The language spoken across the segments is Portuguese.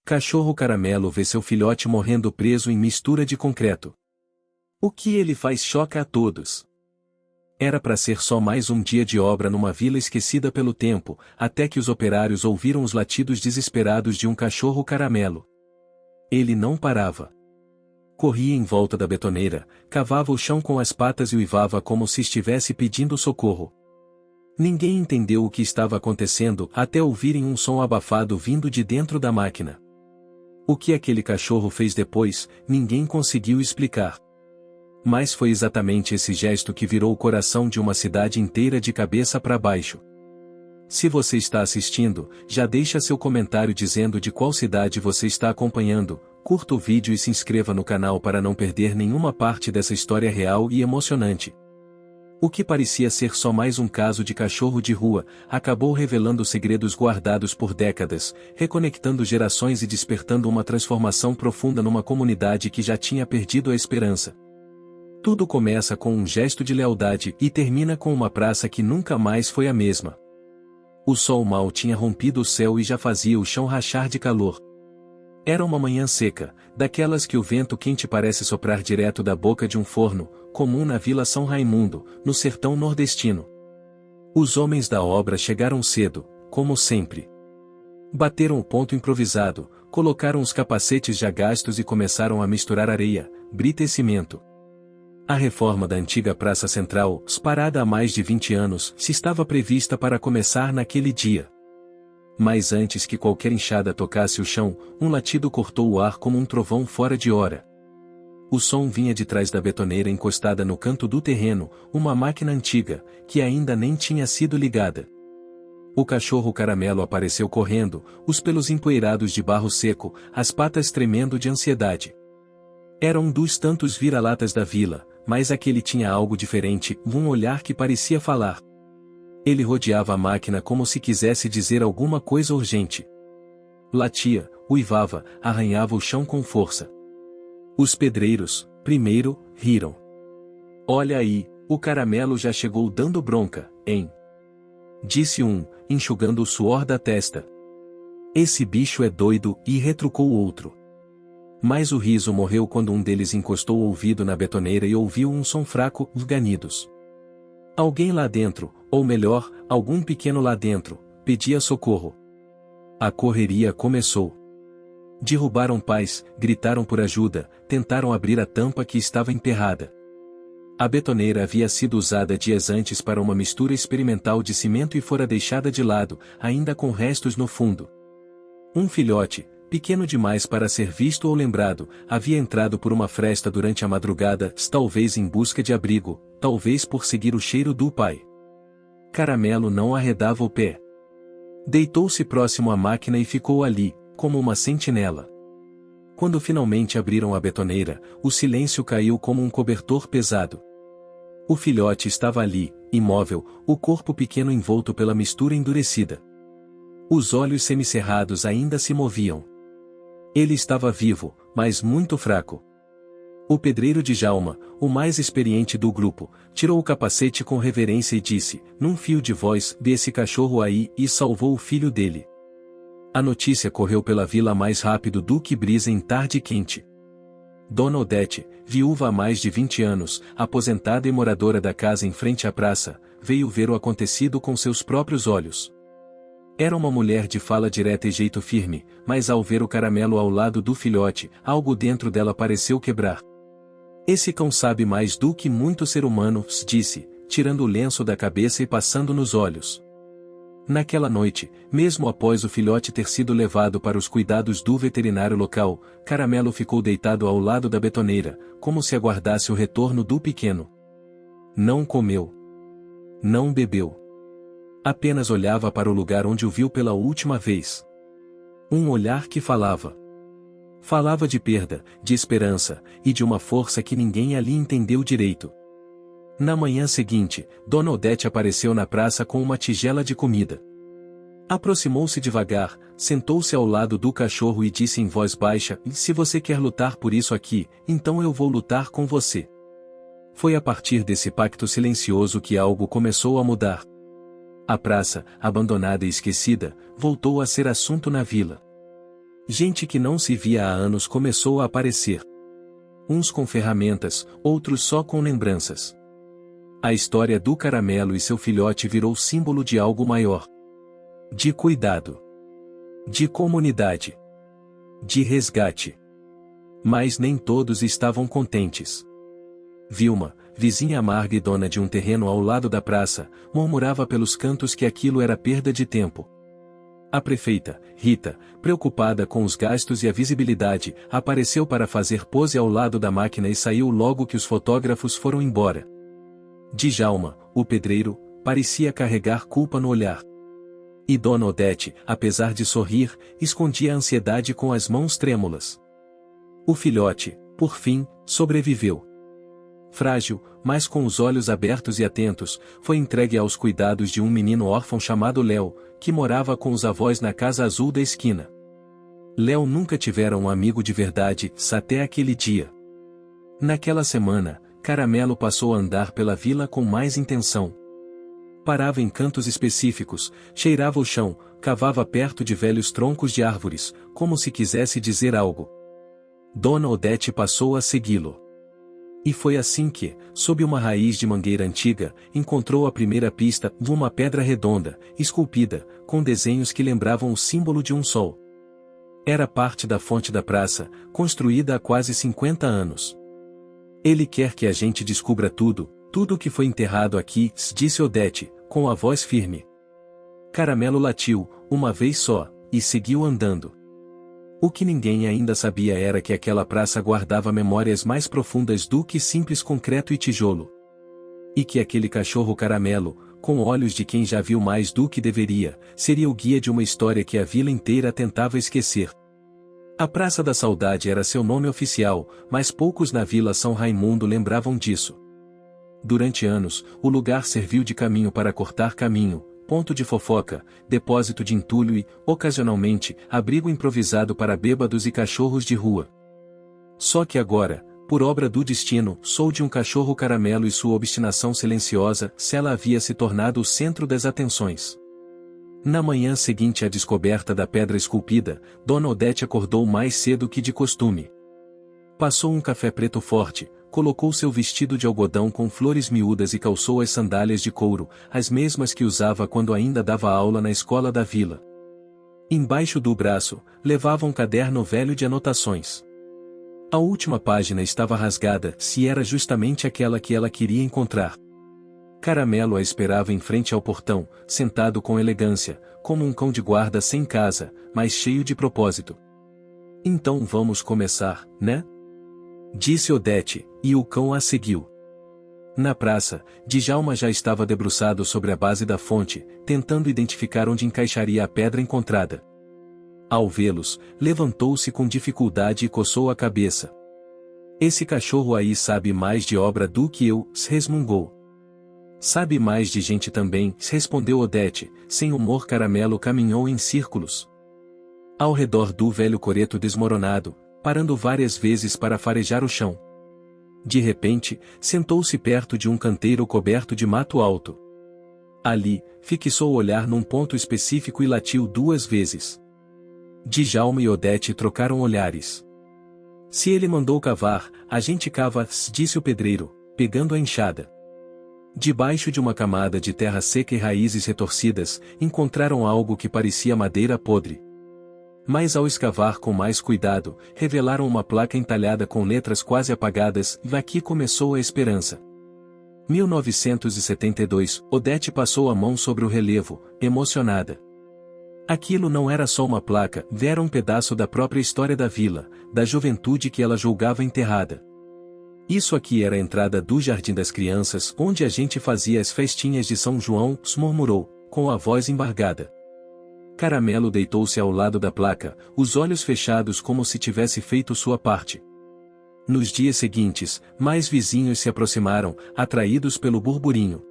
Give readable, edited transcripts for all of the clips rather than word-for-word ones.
Cachorro Caramelo vê seu filhote morrendo preso em mistura de concreto. O que ele faz choca a todos. Era para ser só mais um dia de obra numa vila esquecida pelo tempo, até que os operários ouviram os latidos desesperados de um cachorro caramelo. Ele não parava. Corria em volta da betoneira, cavava o chão com as patas e uivava como se estivesse pedindo socorro. Ninguém entendeu o que estava acontecendo até ouvirem um som abafado vindo de dentro da máquina. O que aquele cachorro fez depois, ninguém conseguiu explicar. Mas foi exatamente esse gesto que virou o coração de uma cidade inteira de cabeça para baixo. Se você está assistindo, já deixa seu comentário dizendo de qual cidade você está acompanhando, curta o vídeo e se inscreva no canal para não perder nenhuma parte dessa história real e emocionante. O que parecia ser só mais um caso de cachorro de rua, acabou revelando segredos guardados por décadas, reconectando gerações e despertando uma transformação profunda numa comunidade que já tinha perdido a esperança. Tudo começa com um gesto de lealdade e termina com uma praça que nunca mais foi a mesma. O sol mal tinha rompido o céu e já fazia o chão rachar de calor. Era uma manhã seca, daquelas que o vento quente parece soprar direto da boca de um forno, comum na Vila São Raimundo, no sertão nordestino. Os homens da obra chegaram cedo, como sempre. Bateram o ponto improvisado, colocaram os capacetes já gastos e começaram a misturar areia, brita e cimento. A reforma da antiga Praça Central, parada há mais de 20 anos, se estava prevista para começar naquele dia. Mas antes que qualquer enxada tocasse o chão, um latido cortou o ar como um trovão fora de hora. O som vinha de trás da betoneira encostada no canto do terreno, uma máquina antiga, que ainda nem tinha sido ligada. O cachorro caramelo apareceu correndo, os pelos empoeirados de barro seco, as patas tremendo de ansiedade. Era um dos tantos vira-latas da vila, mas aquele tinha algo diferente, um olhar que parecia falar. Ele rodeava a máquina como se quisesse dizer alguma coisa urgente. Latia, uivava, arranhava o chão com força. Os pedreiros, primeiro, riram. Olha aí, o caramelo já chegou dando bronca, hein? Disse um, enxugando o suor da testa. Esse bicho é doido, e retrucou o outro. Mas o riso morreu quando um deles encostou o ouvido na betoneira e ouviu um som fraco, ganidos. Alguém lá dentro, ou melhor, algum pequeno lá dentro, pedia socorro. A correria começou. Derrubaram pás, gritaram por ajuda, tentaram abrir a tampa que estava emperrada. A betoneira havia sido usada dias antes para uma mistura experimental de cimento e fora deixada de lado, ainda com restos no fundo. Um filhote, pequeno demais para ser visto ou lembrado, havia entrado por uma fresta durante a madrugada, talvez em busca de abrigo, talvez por seguir o cheiro do pai. Caramelo não arredava o pé. Deitou-se próximo à máquina e ficou ali, como uma sentinela. Quando finalmente abriram a betoneira, o silêncio caiu como um cobertor pesado. O filhote estava ali, imóvel, o corpo pequeno envolto pela mistura endurecida. Os olhos semicerrados ainda se moviam. Ele estava vivo, mas muito fraco. O pedreiro Djalma, o mais experiente do grupo, tirou o capacete com reverência e disse, num fio de voz, vê esse cachorro aí, e salvou o filho dele. A notícia correu pela vila mais rápido do que brisa em tarde quente. Dona Odete, viúva há mais de 20 anos, aposentada e moradora da casa em frente à praça, veio ver o acontecido com seus próprios olhos. Era uma mulher de fala direta e jeito firme, mas ao ver o caramelo ao lado do filhote, algo dentro dela pareceu quebrar. Esse cão sabe mais do que muito ser humano, disse, tirando o lenço da cabeça e passando nos olhos. Naquela noite, mesmo após o filhote ter sido levado para os cuidados do veterinário local, Caramelo ficou deitado ao lado da betoneira, como se aguardasse o retorno do pequeno. Não comeu. Não bebeu. Apenas olhava para o lugar onde o viu pela última vez. Um olhar que falava. Falava de perda, de esperança, e de uma força que ninguém ali entendeu direito. Na manhã seguinte, Dona Odete apareceu na praça com uma tigela de comida. Aproximou-se devagar, sentou-se ao lado do cachorro e disse em voz baixa, se você quer lutar por isso aqui, então eu vou lutar com você. Foi a partir desse pacto silencioso que algo começou a mudar. A praça, abandonada e esquecida, voltou a ser assunto na vila. Gente que não se via há anos começou a aparecer. Uns com ferramentas, outros só com lembranças. A história do Caramelo e seu filhote virou símbolo de algo maior. De cuidado. De comunidade. De resgate. Mas nem todos estavam contentes. Vilma, vizinha amarga e dona de um terreno ao lado da praça, murmurava pelos cantos que aquilo era perda de tempo. A prefeita, Rita, preocupada com os gastos e a visibilidade, apareceu para fazer pose ao lado da máquina e saiu logo que os fotógrafos foram embora. Djalma, o pedreiro, parecia carregar culpa no olhar. E Dona Odete, apesar de sorrir, escondia a ansiedade com as mãos trêmulas. O filhote, por fim, sobreviveu. Frágil, mas com os olhos abertos e atentos, foi entregue aos cuidados de um menino órfão chamado Léo, que morava com os avós na casa azul da esquina. Léo nunca tivera um amigo de verdade, até aquele dia. Naquela semana, Caramelo passou a andar pela vila com mais intenção. Parava em cantos específicos, cheirava o chão, cavava perto de velhos troncos de árvores, como se quisesse dizer algo. Dona Odete passou a segui-lo. E foi assim que, sob uma raiz de mangueira antiga, encontrou a primeira pista de uma pedra redonda, esculpida, com desenhos que lembravam o símbolo de um sol. Era parte da fonte da praça, construída há quase 50 anos. Ele quer que a gente descubra tudo o que foi enterrado aqui, disse Odete, com a voz firme. Caramelo latiu, uma vez só, e seguiu andando. O que ninguém ainda sabia era que aquela praça guardava memórias mais profundas do que simples concreto e tijolo. E que aquele cachorro Caramelo, com olhos de quem já viu mais do que deveria, seria o guia de uma história que a vila inteira tentava esquecer. A Praça da Saudade era seu nome oficial, mas poucos na Vila São Raimundo lembravam disso. Durante anos, o lugar serviu de caminho para cortar caminho, ponto de fofoca, depósito de entulho e, ocasionalmente, abrigo improvisado para bêbados e cachorros de rua. Só que agora, por obra do destino, sou de um cachorro Caramelo e sua obstinação silenciosa, ela havia se tornado o centro das atenções. Na manhã seguinte à descoberta da pedra esculpida, Dona Odete acordou mais cedo que de costume. Passou um café preto forte, colocou seu vestido de algodão com flores miúdas e calçou as sandálias de couro, as mesmas que usava quando ainda dava aula na escola da vila. Embaixo do braço, levava um caderno velho de anotações. A última página estava rasgada, se era justamente aquela que ela queria encontrar. Caramelo a esperava em frente ao portão, sentado com elegância, como um cão de guarda sem casa, mas cheio de propósito. Então vamos começar, né? Disse Odete, e o cão a seguiu. Na praça, Djalma já estava debruçado sobre a base da fonte, tentando identificar onde encaixaria a pedra encontrada. Ao vê-los, levantou-se com dificuldade e coçou a cabeça. Esse cachorro aí sabe mais de obra do que eu, resmungou. Sabe mais de gente também, respondeu Odete, sem humor. Caramelo caminhou em círculos ao redor do velho coreto desmoronado, parando várias vezes para farejar o chão. De repente, sentou-se perto de um canteiro coberto de mato alto. Ali, fixou o olhar num ponto específico e latiu 2 vezes. Djalma e Odete trocaram olhares. Se ele mandou cavar, a gente cava, disse o pedreiro, pegando a enxada. Debaixo de uma camada de terra seca e raízes retorcidas, encontraram algo que parecia madeira podre. Mas ao escavar com mais cuidado, revelaram uma placa entalhada com letras quase apagadas, e aqui começou a esperança. 1972, Odete passou a mão sobre o relevo, emocionada. Aquilo não era só uma placa, era um pedaço da própria história da vila, da juventude que ela julgava enterrada. Isso aqui era a entrada do Jardim das Crianças, onde a gente fazia as festinhas de São João, murmurou, com a voz embargada. Caramelo deitou-se ao lado da placa, os olhos fechados como se tivesse feito sua parte. Nos dias seguintes, mais vizinhos se aproximaram, atraídos pelo burburinho.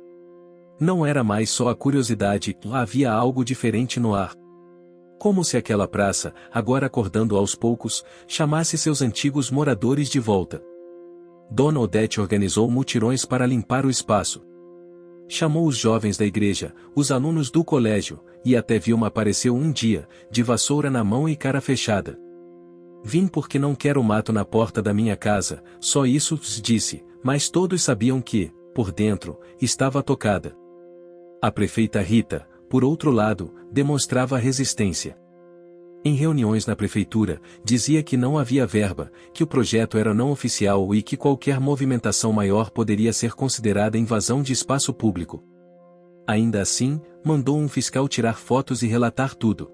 Não era mais só a curiosidade, lá havia algo diferente no ar. Como se aquela praça, agora acordando aos poucos, chamasse seus antigos moradores de volta. Dona Odete organizou mutirões para limpar o espaço. Chamou os jovens da igreja, os alunos do colégio, e até Vilma apareceu um dia, de vassoura na mão e cara fechada. Vim porque não quero mato na porta da minha casa, só isso, disse, mas todos sabiam que, por dentro, estava tocada. A prefeita Rita, por outro lado, demonstrava resistência. Em reuniões na prefeitura, dizia que não havia verba, que o projeto era não oficial e que qualquer movimentação maior poderia ser considerada invasão de espaço público. Ainda assim, mandou um fiscal tirar fotos e relatar tudo.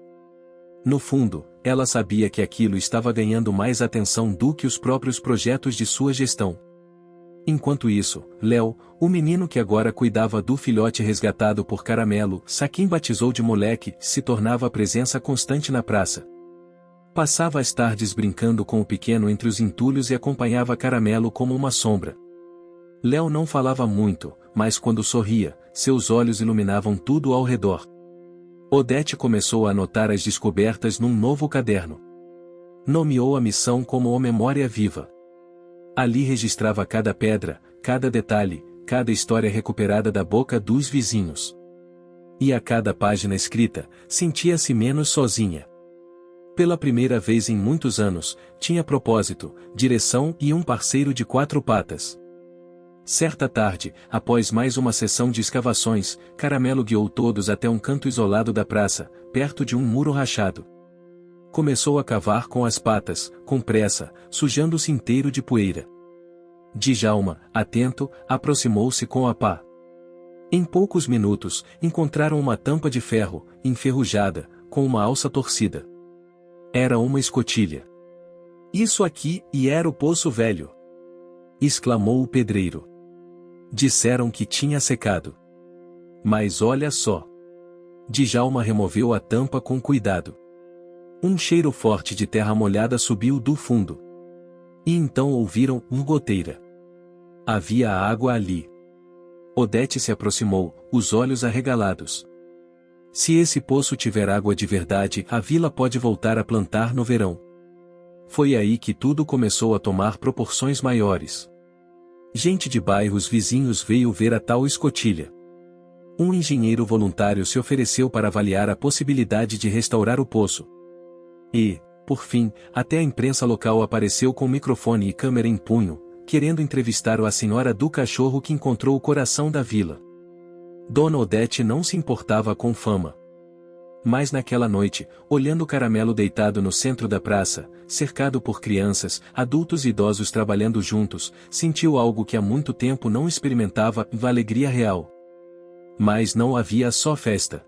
No fundo, ela sabia que aquilo estava ganhando mais atenção do que os próprios projetos de sua gestão. Enquanto isso, Léo, o menino que agora cuidava do filhote resgatado por Caramelo, Saquim batizou de moleque, se tornava presença constante na praça. Passava as tardes brincando com o pequeno entre os entulhos e acompanhava Caramelo como uma sombra. Léo não falava muito, mas quando sorria, seus olhos iluminavam tudo ao redor. Odete começou a anotar as descobertas num novo caderno. Nomeou a missão como o Memória Viva. Ali registrava cada pedra, cada detalhe, cada história recuperada da boca dos vizinhos. E a cada página escrita, sentia-se menos sozinha. Pela primeira vez em muitos anos, tinha propósito, direção e um parceiro de quatro patas. Certa tarde, após mais uma sessão de escavações, Caramelo guiou todos até um canto isolado da praça, perto de um muro rachado. Começou a cavar com as patas, com pressa, sujando-se inteiro de poeira. Djalma, atento, aproximou-se com a pá. Em poucos minutos, encontraram uma tampa de ferro, enferrujada, com uma alça torcida. Era uma escotilha. Isso aqui, e era o Poço Velho! Exclamou o pedreiro. Disseram que tinha secado. Mas olha só! Djalma removeu a tampa com cuidado. Um cheiro forte de terra molhada subiu do fundo. E então ouviram uma goteira. Havia água ali. Odete se aproximou, os olhos arregalados. Se esse poço tiver água de verdade, a vila pode voltar a plantar no verão. Foi aí que tudo começou a tomar proporções maiores. Gente de bairros vizinhos veio ver a tal escotilha. Um engenheiro voluntário se ofereceu para avaliar a possibilidade de restaurar o poço. E, por fim, até a imprensa local apareceu com microfone e câmera em punho, querendo entrevistar a senhora do cachorro que encontrou o coração da vila. Dona Odete não se importava com fama. Mas naquela noite, olhando Caramelo deitado no centro da praça, cercado por crianças, adultos e idosos trabalhando juntos, sentiu algo que há muito tempo não experimentava, a alegria real. Mas não havia só festa.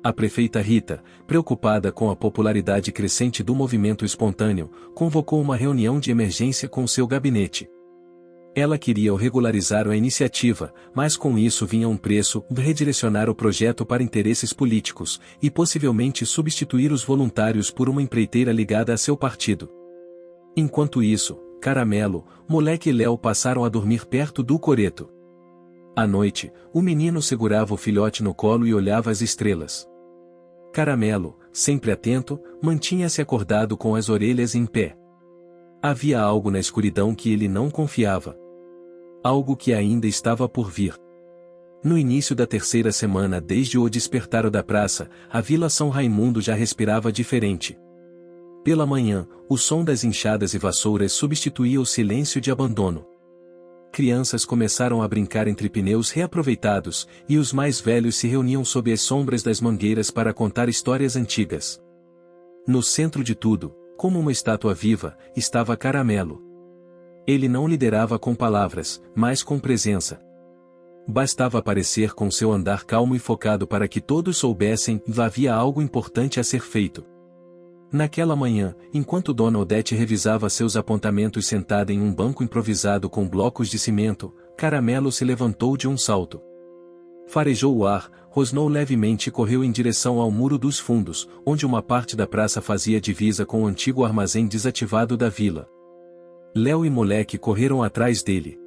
A prefeita Rita, preocupada com a popularidade crescente do movimento espontâneo, convocou uma reunião de emergência com seu gabinete. Ela queria regularizar a iniciativa, mas com isso vinha um preço, redirecionar o projeto para interesses políticos, e possivelmente substituir os voluntários por uma empreiteira ligada a seu partido. Enquanto isso, Caramelo, moleque e Léo passaram a dormir perto do coreto. À noite, o menino segurava o filhote no colo e olhava as estrelas. Caramelo, sempre atento, mantinha-se acordado com as orelhas em pé. Havia algo na escuridão que ele não confiava. Algo que ainda estava por vir. No início da terceira semana desde o despertar da praça, a Vila São Raimundo já respirava diferente. Pela manhã, o som das enxadas e vassouras substituía o silêncio de abandono. Crianças começaram a brincar entre pneus reaproveitados, e os mais velhos se reuniam sob as sombras das mangueiras para contar histórias antigas. No centro de tudo, como uma estátua viva, estava Caramelo. Ele não liderava com palavras, mas com presença. Bastava aparecer com seu andar calmo e focado para que todos soubessem que havia algo importante a ser feito. Naquela manhã, enquanto Dona Odete revisava seus apontamentos sentada em um banco improvisado com blocos de cimento, Caramelo se levantou de um salto. Farejou o ar, rosnou levemente e correu em direção ao muro dos fundos, onde uma parte da praça fazia divisa com o antigo armazém desativado da vila. Léo e moleque correram atrás dele.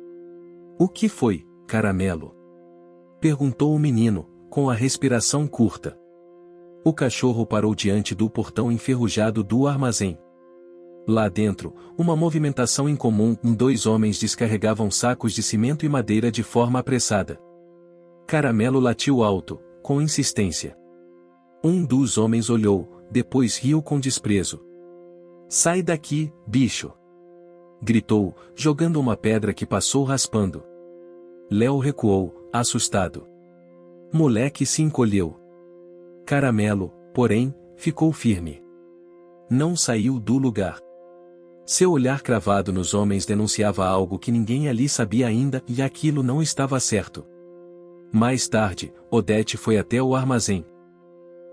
"O que foi, Caramelo?" perguntou o menino, com a respiração curta. O cachorro parou diante do portão enferrujado do armazém. Lá dentro, uma movimentação incomum, dois homens descarregavam sacos de cimento e madeira de forma apressada. Caramelo latiu alto, com insistência. Um dos homens olhou, depois riu com desprezo. Sai daqui, bicho! Gritou, jogando uma pedra que passou raspando. Léo recuou, assustado. Moleque se encolheu. Caramelo, porém, ficou firme. Não saiu do lugar. Seu olhar cravado nos homens denunciava algo que ninguém ali sabia ainda, e aquilo não estava certo. Mais tarde, Odete foi até o armazém.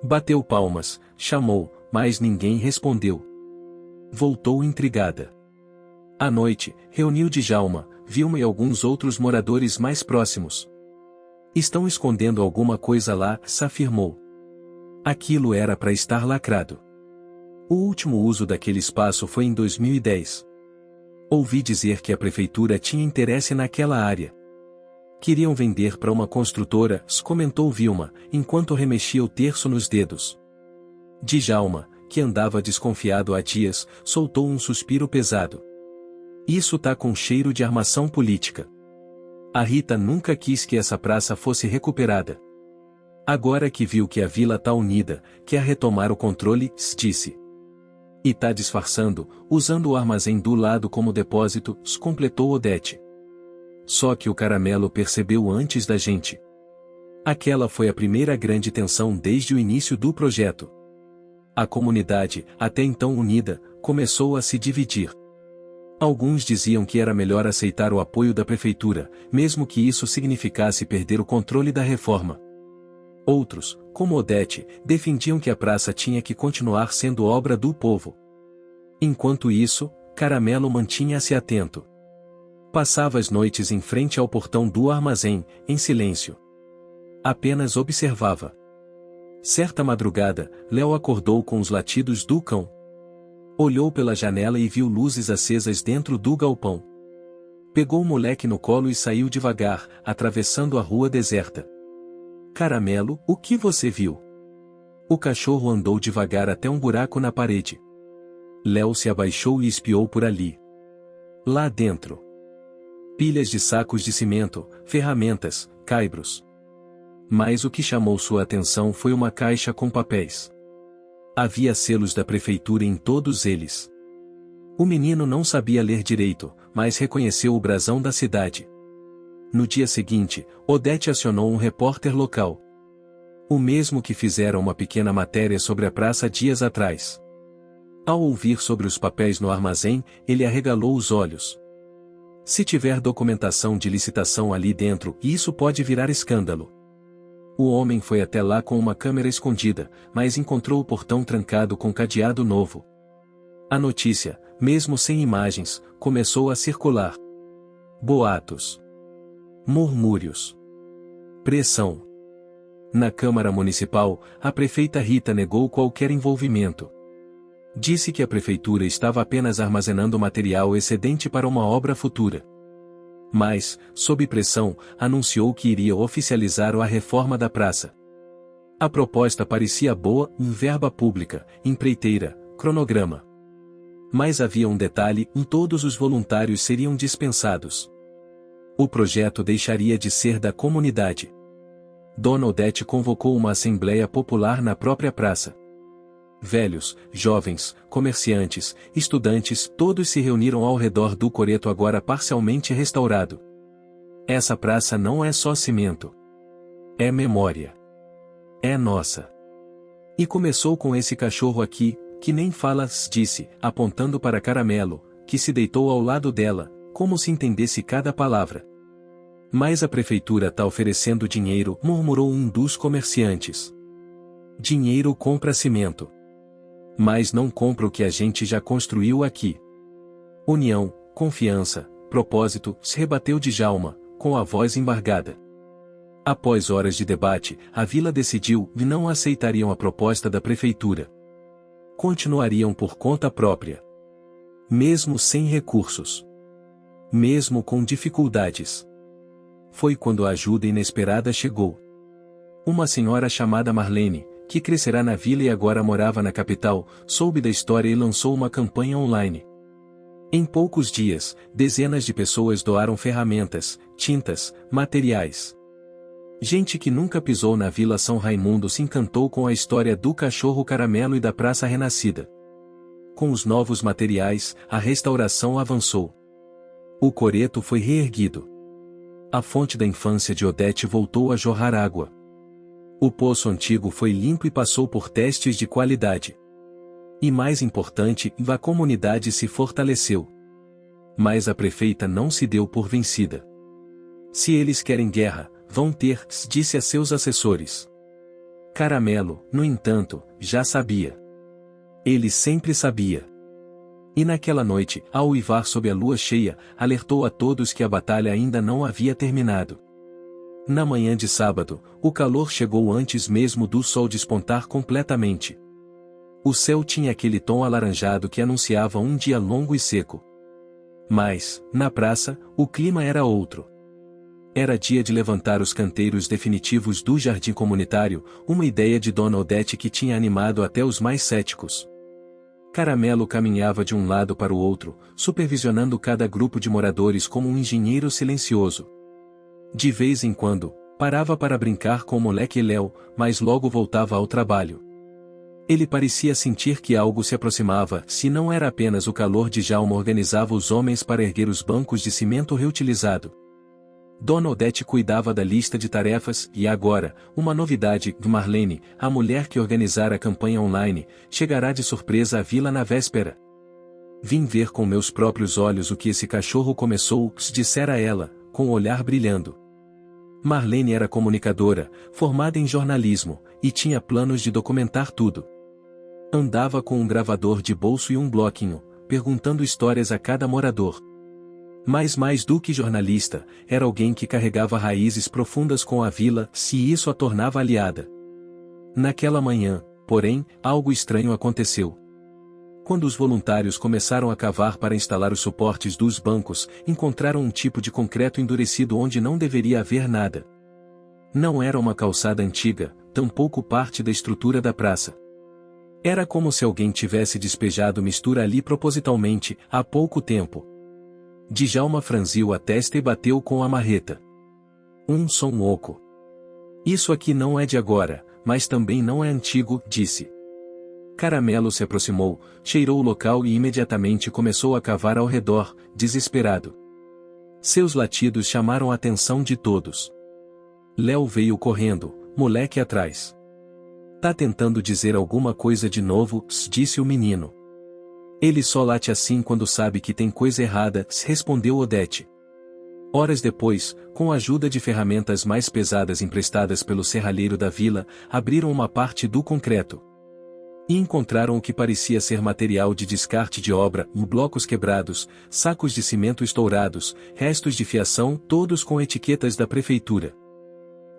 Bateu palmas, chamou, mas ninguém respondeu. Voltou intrigada. À noite, reuniu Djalma, Vilma e alguns outros moradores mais próximos. Estão escondendo alguma coisa lá, se afirmou. Aquilo era para estar lacrado. O último uso daquele espaço foi em 2010. Ouvi dizer que a prefeitura tinha interesse naquela área. Queriam vender para uma construtora, comentou Vilma, enquanto remexia o terço nos dedos. Djalma, que andava desconfiado há dias, soltou um suspiro pesado. Isso tá com cheiro de armação política. A Rita nunca quis que essa praça fosse recuperada. Agora que viu que a vila tá unida, quer retomar o controle, disse. E tá disfarçando, usando o armazém do lado como depósito, completou Odete. Só que o Caramelo percebeu antes da gente. Aquela foi a primeira grande tensão desde o início do projeto. A comunidade, até então unida, começou a se dividir. Alguns diziam que era melhor aceitar o apoio da prefeitura, mesmo que isso significasse perder o controle da reforma. Outros, como Odete, defendiam que a praça tinha que continuar sendo obra do povo. Enquanto isso, Caramelo mantinha-se atento. Passava as noites em frente ao portão do armazém, em silêncio. Apenas observava. Certa madrugada, Léo acordou com os latidos do cão. Olhou pela janela e viu luzes acesas dentro do galpão. Pegou o moleque no colo e saiu devagar, atravessando a rua deserta. Caramelo, o que você viu? O cachorro andou devagar até um buraco na parede. Léo se abaixou e espiou por ali. Lá dentro. Pilhas de sacos de cimento, ferramentas, caibros. Mas o que chamou sua atenção foi uma caixa com papéis. Havia selos da prefeitura em todos eles. O menino não sabia ler direito, mas reconheceu o brasão da cidade. No dia seguinte, Odete acionou um repórter local. O mesmo que fizera uma pequena matéria sobre a praça dias atrás. Ao ouvir sobre os papéis no armazém, ele arregalou os olhos. Se tiver documentação de licitação ali dentro, isso pode virar escândalo. O homem foi até lá com uma câmera escondida, mas encontrou o portão trancado com cadeado novo. A notícia, mesmo sem imagens, começou a circular. Boatos. Murmúrios. Pressão. Na Câmara Municipal, a prefeita Rita negou qualquer envolvimento. Disse que a prefeitura estava apenas armazenando material excedente para uma obra futura. Mas, sob pressão, anunciou que iria oficializar a reforma da praça. A proposta parecia boa, verba pública, empreiteira, cronograma. Mas havia um detalhe, todos os voluntários seriam dispensados. O projeto deixaria de ser da comunidade. Dona Odete convocou uma assembleia popular na própria praça. Velhos, jovens, comerciantes, estudantes, todos se reuniram ao redor do coreto agora parcialmente restaurado. Essa praça não é só cimento. É memória. É nossa. E começou com esse cachorro aqui, que nem fala, disse, apontando para Caramelo, que se deitou ao lado dela, como se entendesse cada palavra. Mas a prefeitura tá oferecendo dinheiro, murmurou um dos comerciantes. Dinheiro compra cimento. Mas não compra o que a gente já construiu aqui. União, confiança, propósito, se rebateu Djalma, com a voz embargada. Após horas de debate, a vila decidiu e não aceitariam a proposta da prefeitura. Continuariam por conta própria. Mesmo sem recursos. Mesmo com dificuldades. Foi quando a ajuda inesperada chegou. Uma senhora chamada Marlene, que crescerá na vila e agora morava na capital, soube da história e lançou uma campanha online. Em poucos dias, dezenas de pessoas doaram ferramentas, tintas, materiais. Gente que nunca pisou na Vila São Raimundo se encantou com a história do cachorro Caramelo e da praça renascida. Com os novos materiais, a restauração avançou. O coreto foi reerguido. A fonte da infância de Odete voltou a jorrar água. O poço antigo foi limpo e passou por testes de qualidade. E mais importante, a comunidade se fortaleceu. Mas a prefeita não se deu por vencida. Se eles querem guerra, vão ter, disse a seus assessores. Caramelo, no entanto, já sabia. Ele sempre sabia. E naquela noite, ao uivar sob a lua cheia, alertou a todos que a batalha ainda não havia terminado. Na manhã de sábado, o calor chegou antes mesmo do sol despontar completamente. O céu tinha aquele tom alaranjado que anunciava um dia longo e seco. Mas, na praça, o clima era outro. Era dia de levantar os canteiros definitivos do jardim comunitário, uma ideia de Dona Odete que tinha animado até os mais céticos. Caramelo caminhava de um lado para o outro, supervisionando cada grupo de moradores como um engenheiro silencioso. De vez em quando, parava para brincar com o moleque Léo, mas logo voltava ao trabalho. Ele parecia sentir que algo se aproximava, se não era apenas o calor de Djalma organizava os homens para erguer os bancos de cimento reutilizado. Dona Odete cuidava da lista de tarefas e agora, uma novidade, Marlene, a mulher que organizara a campanha online, chegará de surpresa à vila na véspera. Vim ver com meus próprios olhos o que esse cachorro começou, dissera ela, com o olhar brilhando. Marlene era comunicadora, formada em jornalismo, e tinha planos de documentar tudo. Andava com um gravador de bolso e um bloquinho, perguntando histórias a cada morador. Mas mais do que jornalista, era alguém que carregava raízes profundas com a vila, se isso a tornava aliada. Naquela manhã, porém, algo estranho aconteceu. Quando os voluntários começaram a cavar para instalar os suportes dos bancos, encontraram um tipo de concreto endurecido onde não deveria haver nada. Não era uma calçada antiga, tampouco parte da estrutura da praça. Era como se alguém tivesse despejado mistura ali propositalmente, há pouco tempo. Djalma franziu a testa e bateu com a marreta. Um som oco. Isso aqui não é de agora, mas também não é antigo, disse. Caramelo se aproximou, cheirou o local e imediatamente começou a cavar ao redor, desesperado. Seus latidos chamaram a atenção de todos. Léo veio correndo, moleque atrás. Tá tentando dizer alguma coisa de novo, disse o menino. Ele só late assim quando sabe que tem coisa errada, respondeu Odete. Horas depois, com a ajuda de ferramentas mais pesadas emprestadas pelo serralheiro da vila, abriram uma parte do concreto. E encontraram o que parecia ser material de descarte de obra, blocos quebrados, sacos de cimento estourados, restos de fiação, todos com etiquetas da prefeitura.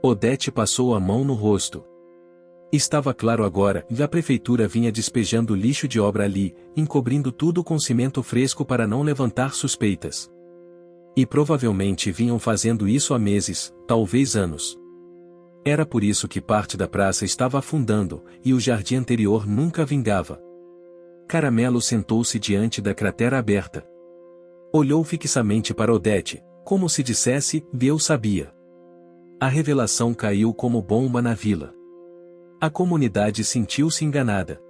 Odete passou a mão no rosto. Estava claro agora, a prefeitura vinha despejando lixo de obra ali, encobrindo tudo com cimento fresco para não levantar suspeitas. E provavelmente vinham fazendo isso há meses, talvez anos. Era por isso que parte da praça estava afundando, e o jardim anterior nunca vingava. Caramelo sentou-se diante da cratera aberta. Olhou fixamente para Odete, como se dissesse, Deus sabia. A revelação caiu como bomba na vila. A comunidade sentiu-se enganada.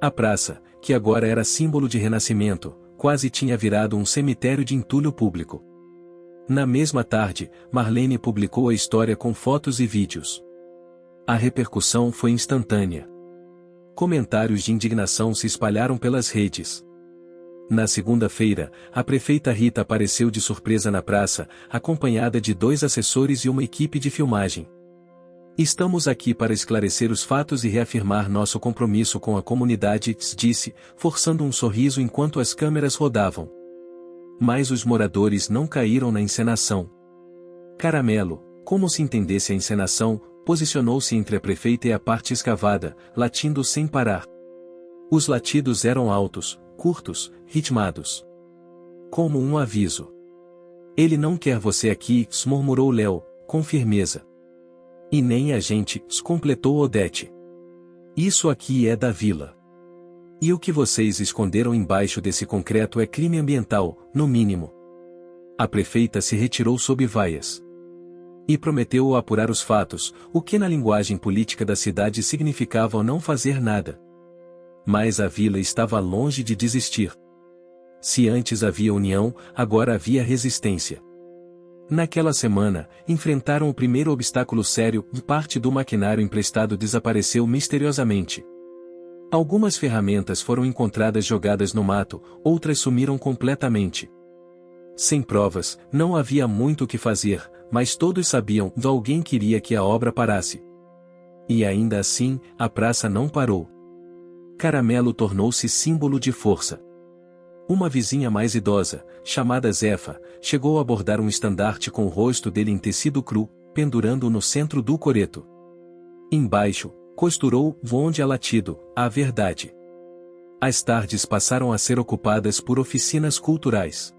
A praça, que agora era símbolo de renascimento, quase tinha virado um cemitério de entulho público. Na mesma tarde, Marlene publicou a história com fotos e vídeos. A repercussão foi instantânea. Comentários de indignação se espalharam pelas redes. Na segunda-feira, a prefeita Rita apareceu de surpresa na praça, acompanhada de 2 assessores e uma equipe de filmagem. Estamos aqui para esclarecer os fatos e reafirmar nosso compromisso com a comunidade, disse, forçando um sorriso enquanto as câmeras rodavam. Mas os moradores não caíram na encenação. Caramelo, como se entendesse a encenação, posicionou-se entre a prefeita e a parte escavada, latindo sem parar. Os latidos eram altos, curtos, ritmados. Como um aviso. Ele não quer você aqui, murmurou Léo, com firmeza. E nem a gente, completou Odete. Isso aqui é da vila. E o que vocês esconderam embaixo desse concreto é crime ambiental, no mínimo. A prefeita se retirou sob vaias. E prometeu apurar os fatos, o que na linguagem política da cidade significava não fazer nada. Mas a vila estava longe de desistir. Se antes havia união, agora havia resistência. Naquela semana, enfrentaram o primeiro obstáculo sério, parte do maquinário emprestado desapareceu misteriosamente. Algumas ferramentas foram encontradas jogadas no mato, outras sumiram completamente. Sem provas, não havia muito o que fazer, mas todos sabiam que alguém queria que a obra parasse. E ainda assim, a praça não parou. Caramelo tornou-se símbolo de força. Uma vizinha mais idosa, chamada Zefa, chegou a bordar um estandarte com o rosto dele em tecido cru, pendurando-o no centro do coreto. Embaixo, costurou, onde é latido, a verdade. As tardes passaram a ser ocupadas por oficinas culturais.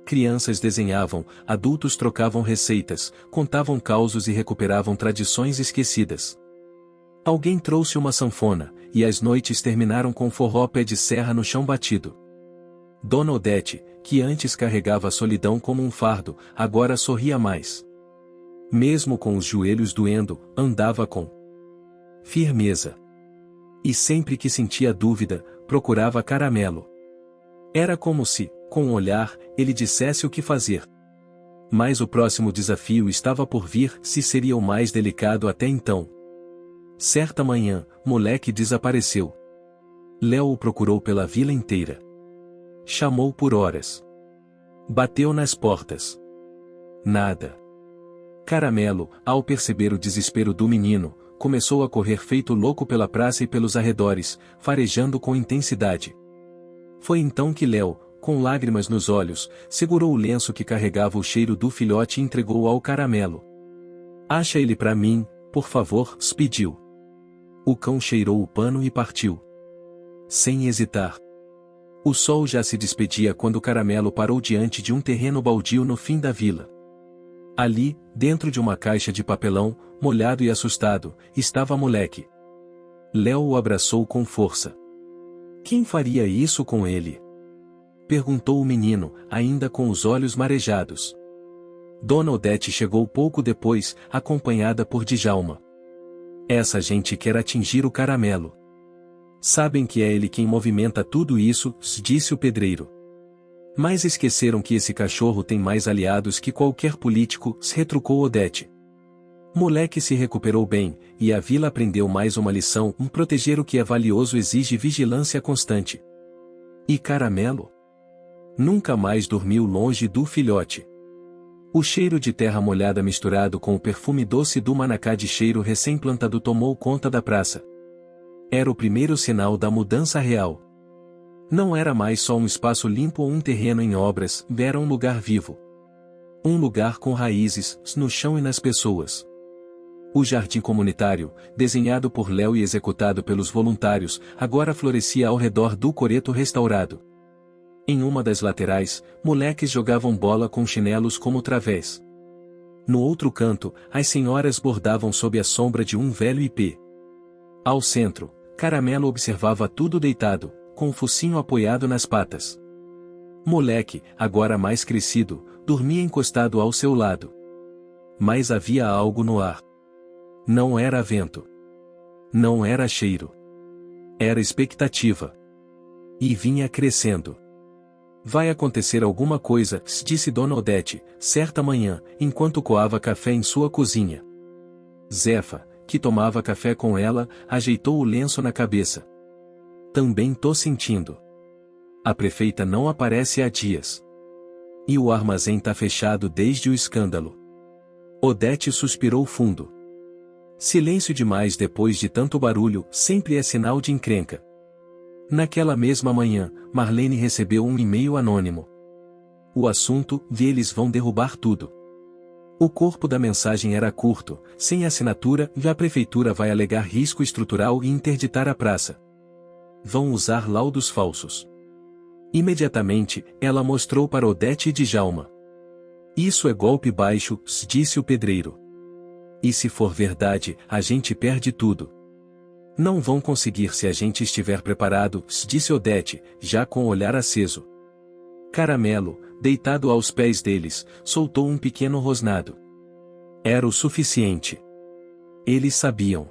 Crianças desenhavam, adultos trocavam receitas, contavam causos e recuperavam tradições esquecidas. Alguém trouxe uma sanfona, e as noites terminaram com forró pé de serra no chão batido. Dona Odete, que antes carregava a solidão como um fardo, agora sorria mais. Mesmo com os joelhos doendo, andava com firmeza. E sempre que sentia dúvida, procurava Caramelo. Era como se, com um olhar, ele dissesse o que fazer. Mas o próximo desafio estava por vir, se seria o mais delicado até então. Certa manhã, moleque desapareceu. Léo o procurou pela vila inteira. Chamou por horas. Bateu nas portas. Nada. Caramelo, ao perceber o desespero do menino, começou a correr feito louco pela praça e pelos arredores, farejando com intensidade. Foi então que Léo, com lágrimas nos olhos, segurou o lenço que carregava o cheiro do filhote e entregou ao Caramelo. "Acha ele pra mim, por favor", pediu. O cão cheirou o pano e partiu. Sem hesitar. O sol já se despedia quando Caramelo parou diante de um terreno baldio no fim da vila. Ali, dentro de uma caixa de papelão, molhado e assustado, estava moleque. Léo o abraçou com força. Quem faria isso com ele? Perguntou o menino, ainda com os olhos marejados. Dona Odete chegou pouco depois, acompanhada por Djalma. Essa gente quer atingir o Caramelo. Sabem que é ele quem movimenta tudo isso, disse o pedreiro. Mas esqueceram que esse cachorro tem mais aliados que qualquer político, retrucou Odete. Moleque se recuperou bem, e a vila aprendeu mais uma lição: proteger o que é valioso exige vigilância constante. E Caramelo? Nunca mais dormiu longe do filhote. O cheiro de terra molhada misturado com o perfume doce do manacá de cheiro recém-plantado tomou conta da praça. Era o primeiro sinal da mudança real. Não era mais só um espaço limpo ou um terreno em obras, era um lugar vivo. Um lugar com raízes, no chão e nas pessoas. O jardim comunitário, desenhado por Léo e executado pelos voluntários, agora florescia ao redor do coreto restaurado. Em uma das laterais, moleques jogavam bola com chinelos como través. No outro canto, as senhoras bordavam sob a sombra de um velho ipê. Ao centro, Caramelo observava tudo deitado, com o focinho apoiado nas patas. Moleque, agora mais crescido, dormia encostado ao seu lado. Mas havia algo no ar. Não era vento. Não era cheiro. Era expectativa. E vinha crescendo. Vai acontecer alguma coisa, disse Dona Odete, certa manhã, enquanto coava café em sua cozinha. Zefa, que tomava café com ela, ajeitou o lenço na cabeça. Também tô sentindo. A prefeita não aparece há dias. E o armazém tá fechado desde o escândalo. Odete suspirou fundo. Silêncio demais depois de tanto barulho, sempre é sinal de encrenca. Naquela mesma manhã, Marlene recebeu um e-mail anônimo. O assunto: eles vão derrubar tudo. O corpo da mensagem era curto, sem assinatura, e a prefeitura vai alegar risco estrutural e interditar a praça. Vão usar laudos falsos. Imediatamente, ela mostrou para Odete e Djalma. Isso é golpe baixo, disse o pedreiro. E se for verdade, a gente perde tudo. Não vão conseguir se a gente estiver preparado, disse Odete, já com o olhar aceso. Caramelo, deitado aos pés deles, soltou um pequeno rosnado. Era o suficiente. Eles sabiam.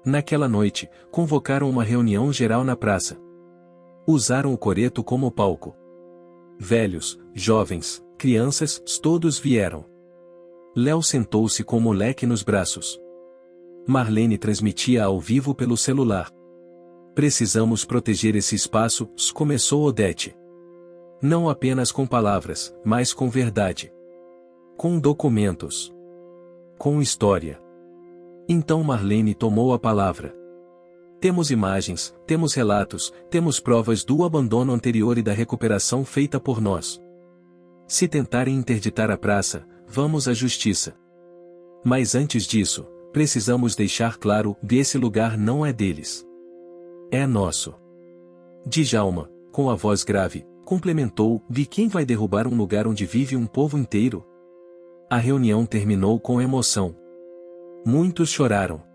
Naquela noite, convocaram uma reunião geral na praça. Usaram o coreto como palco. Velhos, jovens, crianças, todos vieram. Léo sentou-se com o moleque nos braços. Marlene transmitia ao vivo pelo celular. Precisamos proteger esse espaço, começou Odete. Não apenas com palavras, mas com verdade. Com documentos. Com história. Então Marlene tomou a palavra. Temos imagens, temos relatos, temos provas do abandono anterior e da recuperação feita por nós. Se tentarem interditar a praça, vamos à justiça. Mas antes disso, precisamos deixar claro que esse lugar não é deles. É nosso. Djalma, com a voz grave, complementou: de quem vai derrubar um lugar onde vive um povo inteiro? A reunião terminou com emoção. Muitos choraram.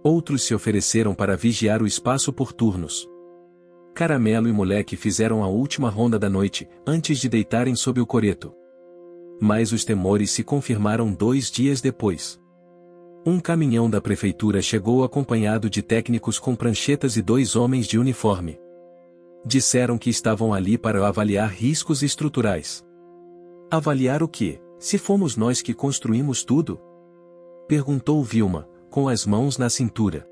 Outros se ofereceram para vigiar o espaço por turnos. Caramelo e Moleque fizeram a última ronda da noite, antes de deitarem sob o coreto. Mas os temores se confirmaram 2 dias depois. Um caminhão da prefeitura chegou acompanhado de técnicos com pranchetas e 2 homens de uniforme. Disseram que estavam ali para avaliar riscos estruturais. Avaliar o quê, se fomos nós que construímos tudo? Perguntou Vilma, com as mãos na cintura.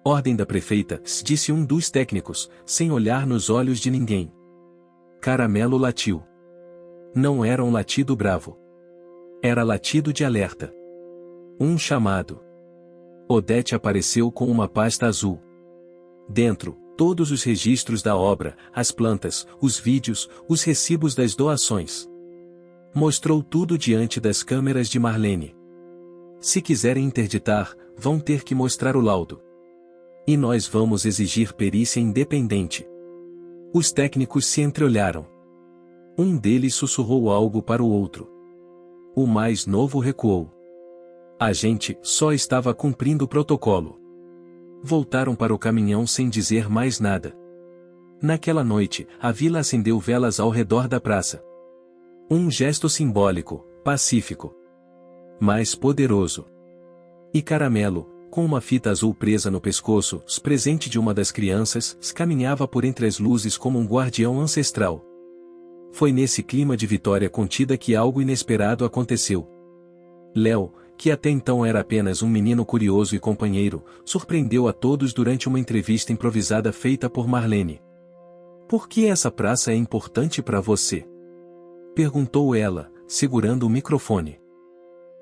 Ordem da prefeita, disse um dos técnicos, sem olhar nos olhos de ninguém. Caramelo latiu. Não era um latido bravo. Era latido de alerta. Um chamado. Odete apareceu com uma pasta azul. Dentro, todos os registros da obra, as plantas, os vídeos, os recibos das doações. Mostrou tudo diante das câmeras de Marlene. Se quiserem interditar, vão ter que mostrar o laudo. E nós vamos exigir perícia independente. Os técnicos se entreolharam. Um deles sussurrou algo para o outro. O mais novo recuou. A gente só estava cumprindo o protocolo. Voltaram para o caminhão sem dizer mais nada. Naquela noite, a vila acendeu velas ao redor da praça. Um gesto simbólico, pacífico, mas poderoso. E Caramelo, com uma fita azul presa no pescoço, presente de uma das crianças, caminhava por entre as luzes como um guardião ancestral. Foi nesse clima de vitória contida que algo inesperado aconteceu. Léo, que até então era apenas um menino curioso e companheiro, surpreendeu a todos durante uma entrevista improvisada feita por Marlene. Por que essa praça é importante para você? Perguntou ela, segurando o microfone.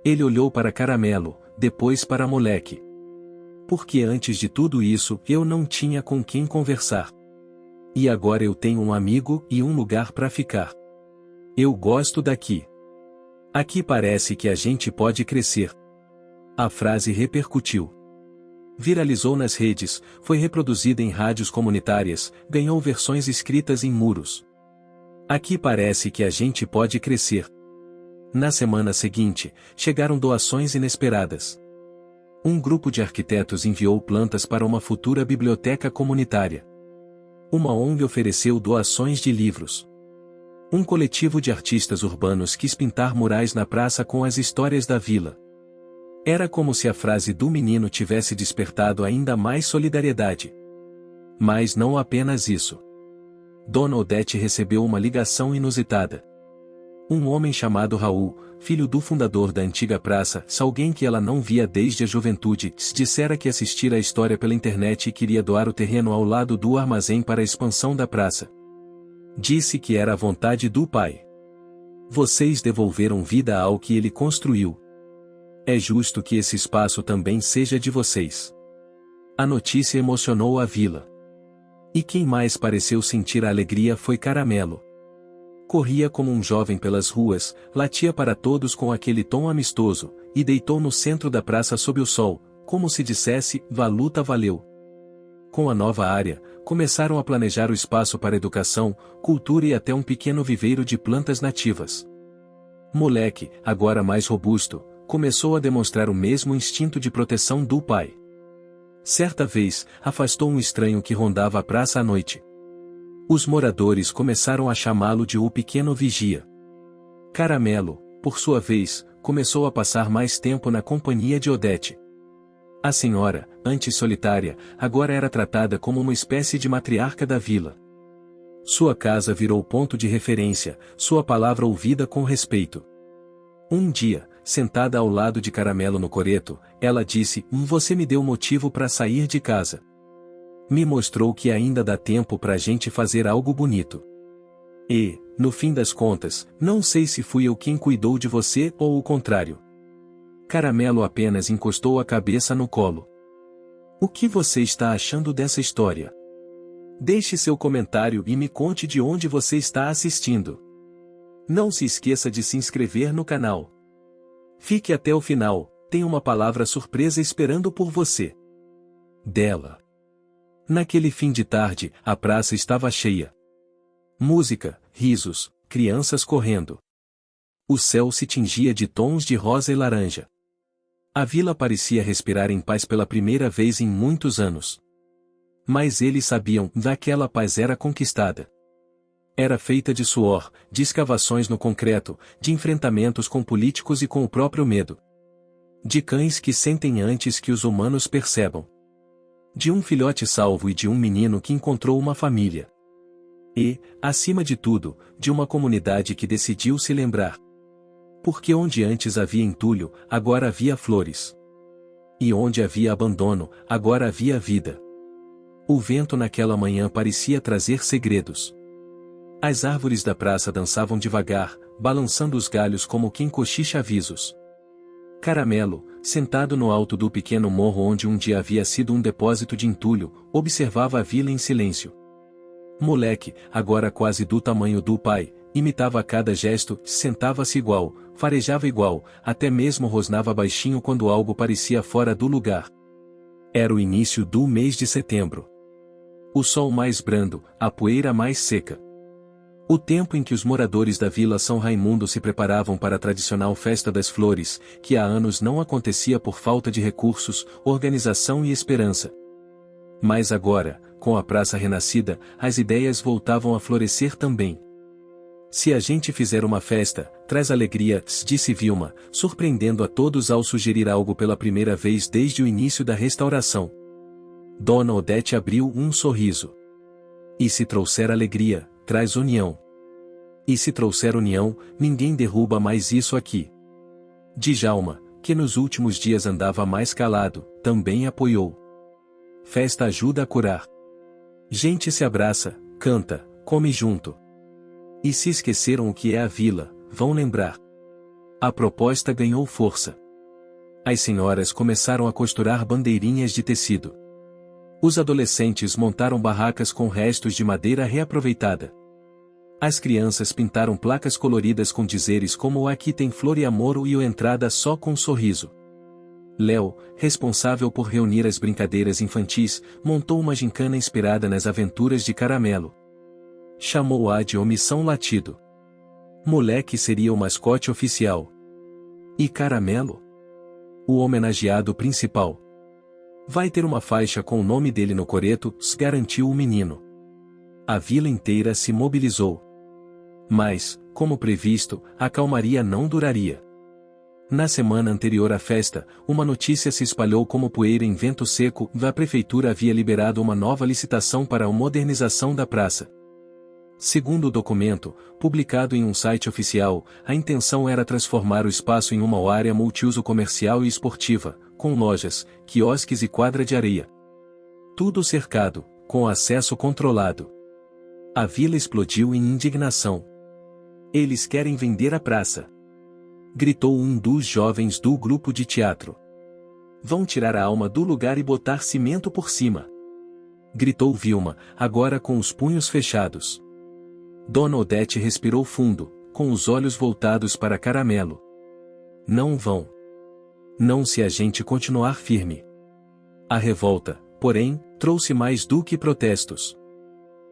Ele olhou para Caramelo, depois para Moleque. Porque antes de tudo isso, eu não tinha com quem conversar. E agora eu tenho um amigo e um lugar para ficar. Eu gosto daqui. Aqui parece que a gente pode crescer. A frase repercutiu. Viralizou nas redes, foi reproduzida em rádios comunitárias, ganhou versões escritas em muros. Aqui parece que a gente pode crescer. Na semana seguinte, chegaram doações inesperadas. Um grupo de arquitetos enviou plantas para uma futura biblioteca comunitária. Uma ONG ofereceu doações de livros. Um coletivo de artistas urbanos quis pintar murais na praça com as histórias da vila. Era como se a frase do menino tivesse despertado ainda mais solidariedade. Mas não apenas isso. Dona Odete recebeu uma ligação inusitada. Um homem chamado Raul, filho do fundador da antiga praça, alguém que ela não via desde a juventude, dissera que assistira a história pela internet e queria doar o terreno ao lado do armazém para a expansão da praça. Disse que era a vontade do pai. Vocês devolveram vida ao que ele construiu. É justo que esse espaço também seja de vocês. A notícia emocionou a vila. E quem mais pareceu sentir a alegria foi Caramelo. Corria como um jovem pelas ruas, latia para todos com aquele tom amistoso, e deitou no centro da praça sob o sol, como se dissesse: "A luta valeu". Com a nova área, começaram a planejar o espaço para educação, cultura e até um pequeno viveiro de plantas nativas. Moleque, agora mais robusto, começou a demonstrar o mesmo instinto de proteção do pai. Certa vez, afastou um estranho que rondava a praça à noite. Os moradores começaram a chamá-lo de o pequeno vigia. Caramelo, por sua vez, começou a passar mais tempo na companhia de Odete. A senhora, antes solitária, agora era tratada como uma espécie de matriarca da vila. Sua casa virou ponto de referência, sua palavra ouvida com respeito. Um dia, sentada ao lado de Caramelo no coreto, ela disse: Você me deu motivo para sair de casa. Me mostrou que ainda dá tempo para a gente fazer algo bonito. E, no fim das contas, não sei se fui eu quem cuidou de você ou o contrário. Caramelo apenas encostou a cabeça no colo. O que você está achando dessa história? Deixe seu comentário e me conte de onde você está assistindo. Não se esqueça de se inscrever no canal. Fique até o final, tem uma palavra surpresa esperando por você. Dela. Naquele fim de tarde, a praça estava cheia. Música, risos, crianças correndo. O céu se tingia de tons de rosa e laranja. A vila parecia respirar em paz pela primeira vez em muitos anos. Mas eles sabiam que aquela paz era conquistada. Era feita de suor, de escavações no concreto, de enfrentamentos com políticos e com o próprio medo. De cães que sentem antes que os humanos percebam. De um filhote salvo e de um menino que encontrou uma família. E, acima de tudo, de uma comunidade que decidiu se lembrar. Porque onde antes havia entulho, agora havia flores. E onde havia abandono, agora havia vida. O vento naquela manhã parecia trazer segredos. As árvores da praça dançavam devagar, balançando os galhos como quem cochicha avisos. Caramelo, sentado no alto do pequeno morro onde um dia havia sido um depósito de entulho, observava a vila em silêncio. Moleque, agora quase do tamanho do pai, imitava cada gesto, sentava-se igual, farejava igual, até mesmo rosnava baixinho quando algo parecia fora do lugar. Era o início do mês de setembro. O sol mais brando, a poeira mais seca. O tempo em que os moradores da Vila São Raimundo se preparavam para a tradicional Festa das Flores, que há anos não acontecia por falta de recursos, organização e esperança. Mas agora, com a praça renascida, as ideias voltavam a florescer também. Se a gente fizer uma festa, traz alegria, disse Vilma, surpreendendo a todos ao sugerir algo pela primeira vez desde o início da restauração. Dona Odete abriu um sorriso. E se trouxer alegria, traz união. E se trouxer união, ninguém derruba mais isso aqui. Djalma, que nos últimos dias andava mais calado, também apoiou. Festa ajuda a curar. Gente se abraça, canta, come junto. E se esqueceram o que é a vila, vão lembrar. A proposta ganhou força. As senhoras começaram a costurar bandeirinhas de tecido. Os adolescentes montaram barracas com restos de madeira reaproveitada. As crianças pintaram placas coloridas com dizeres como "Aqui tem flor e amor" e "O entrada só com sorriso". Léo, responsável por reunir as brincadeiras infantis, montou uma gincana inspirada nas aventuras de Caramelo. Chamou-a de Omissão Latido. Moleque seria o mascote oficial. E Caramelo? O homenageado principal. Vai ter uma faixa com o nome dele no coreto, garantiu o menino. A vila inteira se mobilizou. Mas, como previsto, a calmaria não duraria. Na semana anterior à festa, uma notícia se espalhou como poeira em vento seco: a prefeitura havia liberado uma nova licitação para a modernização da praça. Segundo o documento, publicado em um site oficial, a intenção era transformar o espaço em uma área multiuso comercial e esportiva, com lojas, quiosques e quadra de areia. Tudo cercado, com acesso controlado. A vila explodiu em indignação. Eles querem vender a praça, gritou um dos jovens do grupo de teatro. Vão tirar a alma do lugar e botar cimento por cima, gritou Vilma, agora com os punhos fechados. Dona Odete respirou fundo, com os olhos voltados para Caramelo. Não vão. Não se a gente continuar firme. A revolta, porém, trouxe mais do que protestos.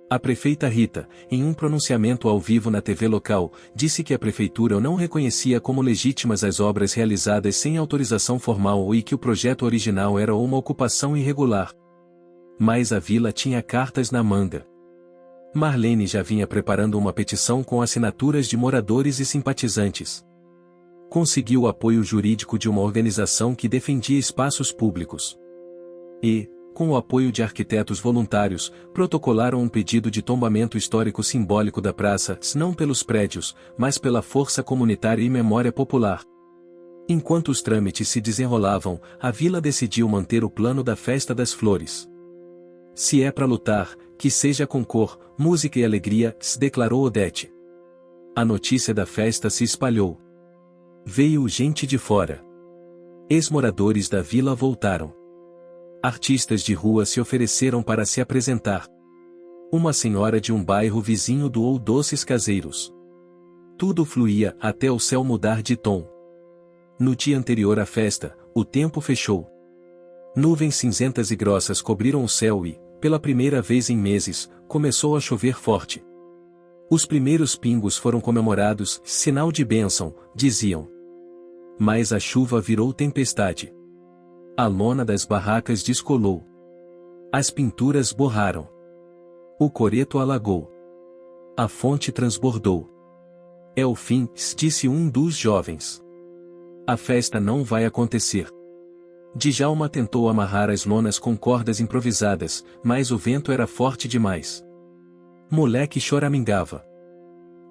A prefeita Rita, em um pronunciamento ao vivo na TV local, disse que a prefeitura não reconhecia como legítimas as obras realizadas sem autorização formal e que o projeto original era uma ocupação irregular. Mas a vila tinha cartas na manga. Marlene já vinha preparando uma petição com assinaturas de moradores e simpatizantes. Conseguiu o apoio jurídico de uma organização que defendia espaços públicos. E, com o apoio de arquitetos voluntários, protocolaram um pedido de tombamento histórico simbólico da praça, não pelos prédios, mas pela força comunitária e memória popular. Enquanto os trâmites se desenrolavam, a vila decidiu manter o plano da Festa das Flores. Se é para lutar, que seja com cor, música e alegria, se declarou Odete. A notícia da festa se espalhou. Veio gente de fora. Ex-moradores da vila voltaram. Artistas de rua se ofereceram para se apresentar. Uma senhora de um bairro vizinho doou doces caseiros. Tudo fluía até o céu mudar de tom. No dia anterior à festa, o tempo fechou. Nuvens cinzentas e grossas cobriram o céu e, pela primeira vez em meses, começou a chover forte. Os primeiros pingos foram comemorados, sinal de bênção, diziam. Mas a chuva virou tempestade. A lona das barracas descolou. As pinturas borraram. O coreto alagou. A fonte transbordou. É o fim, disse um dos jovens. A festa não vai acontecer. Djalma tentou amarrar as lonas com cordas improvisadas, mas o vento era forte demais. Moleque choramingava.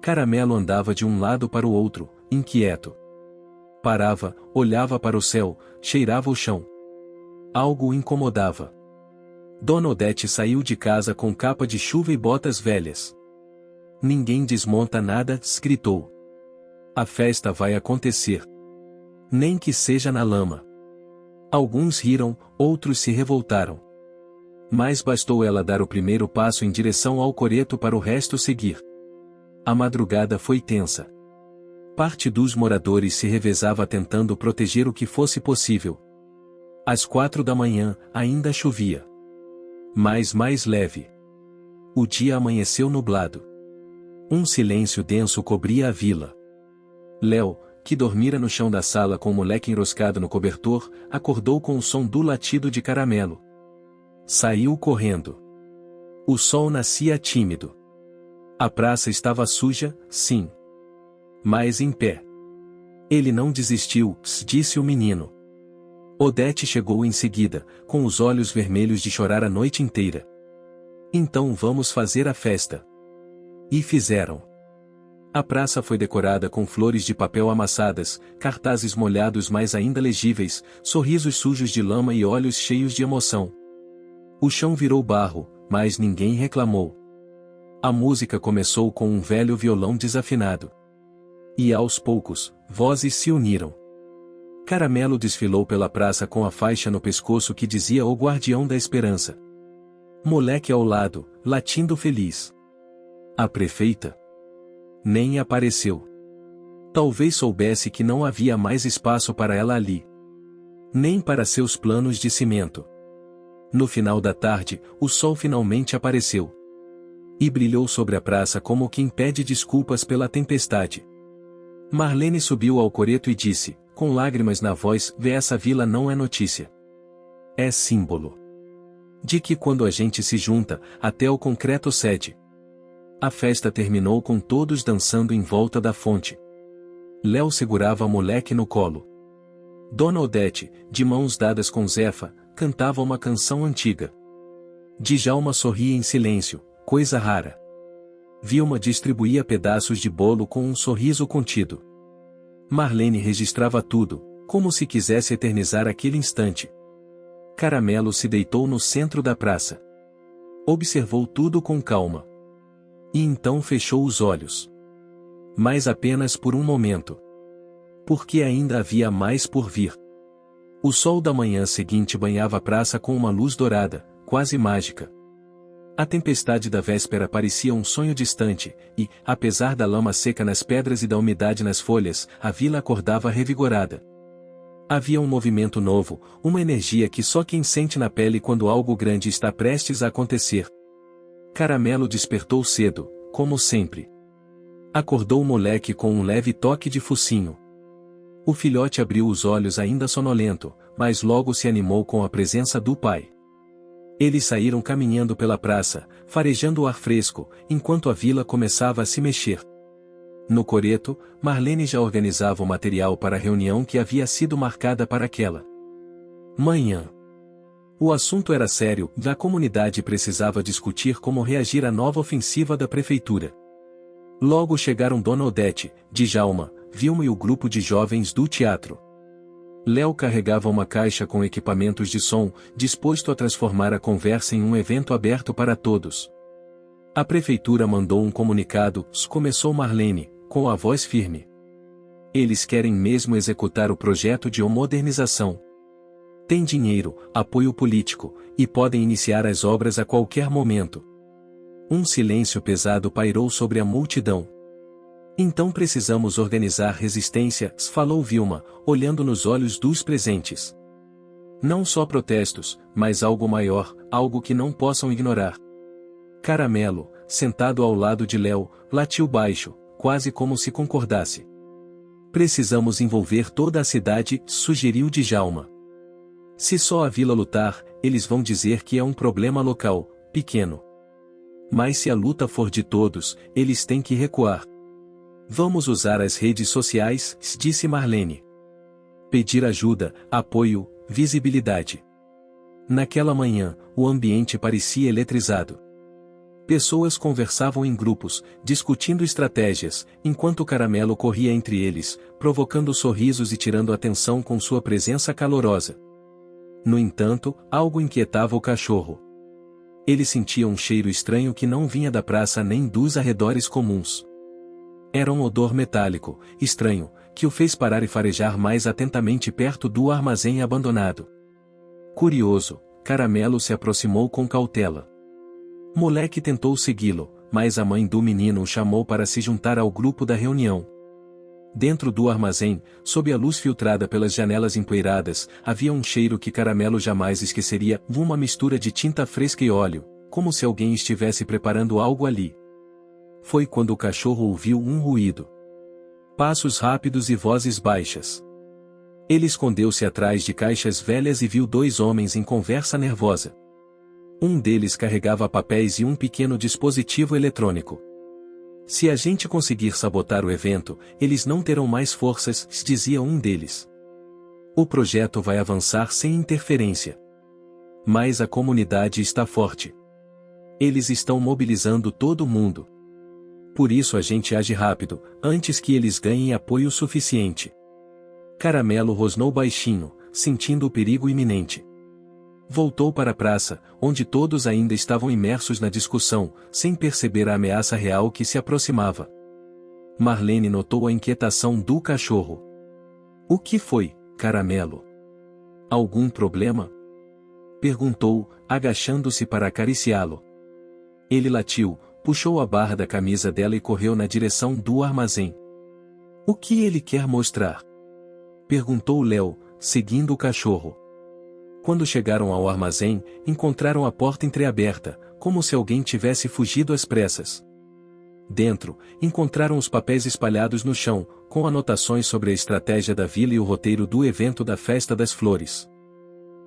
Caramelo andava de um lado para o outro, inquieto. Parava, olhava para o céu, cheirava o chão. Algo o incomodava. Dona Odete saiu de casa com capa de chuva e botas velhas. Ninguém desmonta nada, gritou. A festa vai acontecer. Nem que seja na lama. Alguns riram, outros se revoltaram. Mas bastou ela dar o primeiro passo em direção ao coreto para o resto seguir. A madrugada foi tensa. Parte dos moradores se revezava tentando proteger o que fosse possível. Às 4 da manhã, ainda chovia. Mas mais leve. O dia amanheceu nublado. Um silêncio denso cobria a vila. Léo, que dormira no chão da sala com o moleque enroscado no cobertor, acordou com o som do latido de Caramelo. Saiu correndo. O sol nascia tímido. A praça estava suja, sim. Mas em pé. Ele não desistiu, disse o menino. Odete chegou em seguida, com os olhos vermelhos de chorar a noite inteira. Então vamos fazer a festa. E fizeram. A praça foi decorada com flores de papel amassadas, cartazes molhados mas ainda legíveis, sorrisos sujos de lama e olhos cheios de emoção. O chão virou barro, mas ninguém reclamou. A música começou com um velho violão desafinado. E aos poucos, vozes se uniram. Caramelo desfilou pela praça com a faixa no pescoço que dizia o guardião da esperança. Moleque ao lado, latindo feliz. A prefeita nem apareceu. Talvez soubesse que não havia mais espaço para ela ali. Nem para seus planos de cimento. No final da tarde, o sol finalmente apareceu. E brilhou sobre a praça como quem pede desculpas pela tempestade. Marlene subiu ao coreto e disse, com lágrimas na voz, essa vila não é notícia. É símbolo. De que quando a gente se junta, até o concreto cede. A festa terminou com todos dançando em volta da fonte. Léo segurava a moleque no colo. Dona Odete, de mãos dadas com Zefa, cantava uma canção antiga. Djalma sorria em silêncio, coisa rara. Vilma distribuía pedaços de bolo com um sorriso contido. Marlene registrava tudo, como se quisesse eternizar aquele instante. Caramelo se deitou no centro da praça. Observou tudo com calma. E então fechou os olhos. Mas apenas por um momento. Porque ainda havia mais por vir. O sol da manhã seguinte banhava a praça com uma luz dourada, quase mágica. A tempestade da véspera parecia um sonho distante, e, apesar da lama seca nas pedras e da umidade nas folhas, a vila acordava revigorada. Havia um movimento novo, uma energia que só quem sente na pele quando algo grande está prestes a acontecer. Caramelo despertou cedo, como sempre. Acordou o moleque com um leve toque de focinho. O filhote abriu os olhos ainda sonolento, mas logo se animou com a presença do pai. Eles saíram caminhando pela praça, farejando o ar fresco, enquanto a vila começava a se mexer. No coreto, Marlene já organizava o material para a reunião que havia sido marcada para aquela manhã. O assunto era sério, e a comunidade precisava discutir como reagir à nova ofensiva da prefeitura. Logo chegaram Dona Odete, Djalma, Vilma e o grupo de jovens do teatro. Léo carregava uma caixa com equipamentos de som, disposto a transformar a conversa em um evento aberto para todos. A prefeitura mandou um comunicado, começou Marlene, com a voz firme. Eles querem mesmo executar o projeto de modernização. Tem dinheiro, apoio político, e podem iniciar as obras a qualquer momento. Um silêncio pesado pairou sobre a multidão. Então precisamos organizar resistência, falou Vilma, olhando nos olhos dos presentes. Não só protestos, mas algo maior, algo que não possam ignorar. Caramelo, sentado ao lado de Léo, latiu baixo, quase como se concordasse. Precisamos envolver toda a cidade, sugeriu Djalma. Se só a vila lutar, eles vão dizer que é um problema local, pequeno. Mas se a luta for de todos, eles têm que recuar. Vamos usar as redes sociais, disse Marlene. Pedir ajuda, apoio, visibilidade. Naquela manhã, o ambiente parecia eletrizado. Pessoas conversavam em grupos, discutindo estratégias, enquanto Caramelo corria entre eles, provocando sorrisos e tirando atenção com sua presença calorosa. No entanto, algo inquietava o cachorro. Ele sentia um cheiro estranho que não vinha da praça nem dos arredores comuns. Era um odor metálico, estranho, que o fez parar e farejar mais atentamente perto do armazém abandonado. Curioso, Caramelo se aproximou com cautela. Moleque tentou segui-lo, mas a mãe do menino o chamou para se juntar ao grupo da reunião. Dentro do armazém, sob a luz filtrada pelas janelas empoeiradas, havia um cheiro que Caramelo jamais esqueceria, uma mistura de tinta fresca e óleo, como se alguém estivesse preparando algo ali. Foi quando o cachorro ouviu um ruído. Passos rápidos e vozes baixas. Ele escondeu-se atrás de caixas velhas e viu dois homens em conversa nervosa. Um deles carregava papéis e um pequeno dispositivo eletrônico. Se a gente conseguir sabotar o evento, eles não terão mais forças, dizia um deles. O projeto vai avançar sem interferência. Mas a comunidade está forte. Eles estão mobilizando todo mundo. Por isso a gente age rápido, antes que eles ganhem apoio suficiente. Caramelo rosnou baixinho, sentindo o perigo iminente. Voltou para a praça, onde todos ainda estavam imersos na discussão, sem perceber a ameaça real que se aproximava. Marlene notou a inquietação do cachorro. O que foi, Caramelo? Algum problema? Perguntou, agachando-se para acariciá-lo. Ele latiu, puxou a barra da camisa dela e correu na direção do armazém. O que ele quer mostrar? Perguntou Léo, seguindo o cachorro. Quando chegaram ao armazém, encontraram a porta entreaberta, como se alguém tivesse fugido às pressas. Dentro, encontraram os papéis espalhados no chão, com anotações sobre a estratégia da vila e o roteiro do evento da Festa das Flores.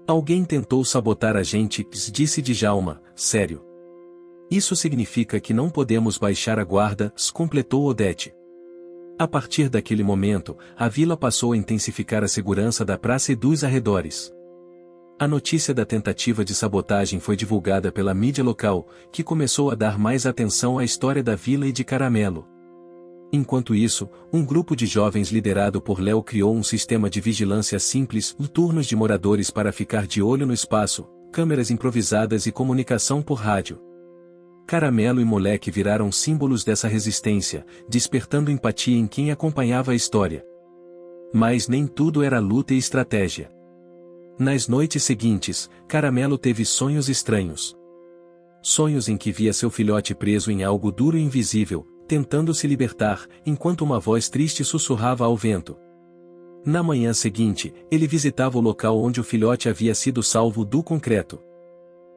Alguém tentou sabotar a gente, disse Djalma, sério. Isso significa que não podemos baixar a guarda, completou Odete. A partir daquele momento, a vila passou a intensificar a segurança da praça e dos arredores. A notícia da tentativa de sabotagem foi divulgada pela mídia local, que começou a dar mais atenção à história da vila e de Caramelo. Enquanto isso, um grupo de jovens liderado por Léo criou um sistema de vigilância simples, turnos de moradores para ficar de olho no espaço, câmeras improvisadas e comunicação por rádio. Caramelo e Moleque viraram símbolos dessa resistência, despertando empatia em quem acompanhava a história. Mas nem tudo era luta e estratégia. Nas noites seguintes, Caramelo teve sonhos estranhos. Sonhos em que via seu filhote preso em algo duro e invisível, tentando se libertar, enquanto uma voz triste sussurrava ao vento. Na manhã seguinte, ele visitava o local onde o filhote havia sido salvo do concreto.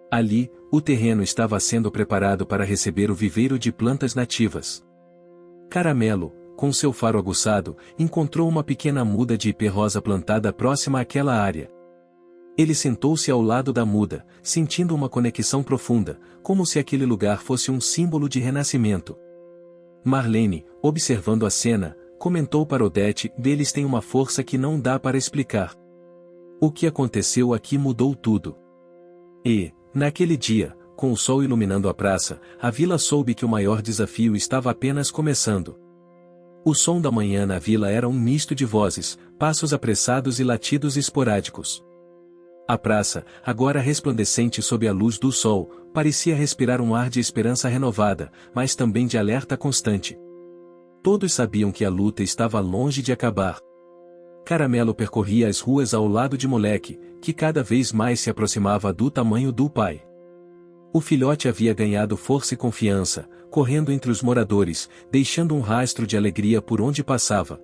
Ali, o terreno estava sendo preparado para receber o viveiro de plantas nativas. Caramelo, com seu faro aguçado, encontrou uma pequena muda de ipê-rosa plantada próxima àquela área. Ele sentou-se ao lado da muda, sentindo uma conexão profunda, como se aquele lugar fosse um símbolo de renascimento. Marlene, observando a cena, comentou para Odete: eles têm uma força que não dá para explicar. O que aconteceu aqui mudou tudo. E, naquele dia, com o sol iluminando a praça, a vila soube que o maior desafio estava apenas começando. O som da manhã na vila era um misto de vozes, passos apressados e latidos esporádicos. A praça, agora resplandecente sob a luz do sol, parecia respirar um ar de esperança renovada, mas também de alerta constante. Todos sabiam que a luta estava longe de acabar. Caramelo percorria as ruas ao lado de Moleque, que cada vez mais se aproximava do tamanho do pai. O filhote havia ganhado força e confiança, correndo entre os moradores, deixando um rastro de alegria por onde passava.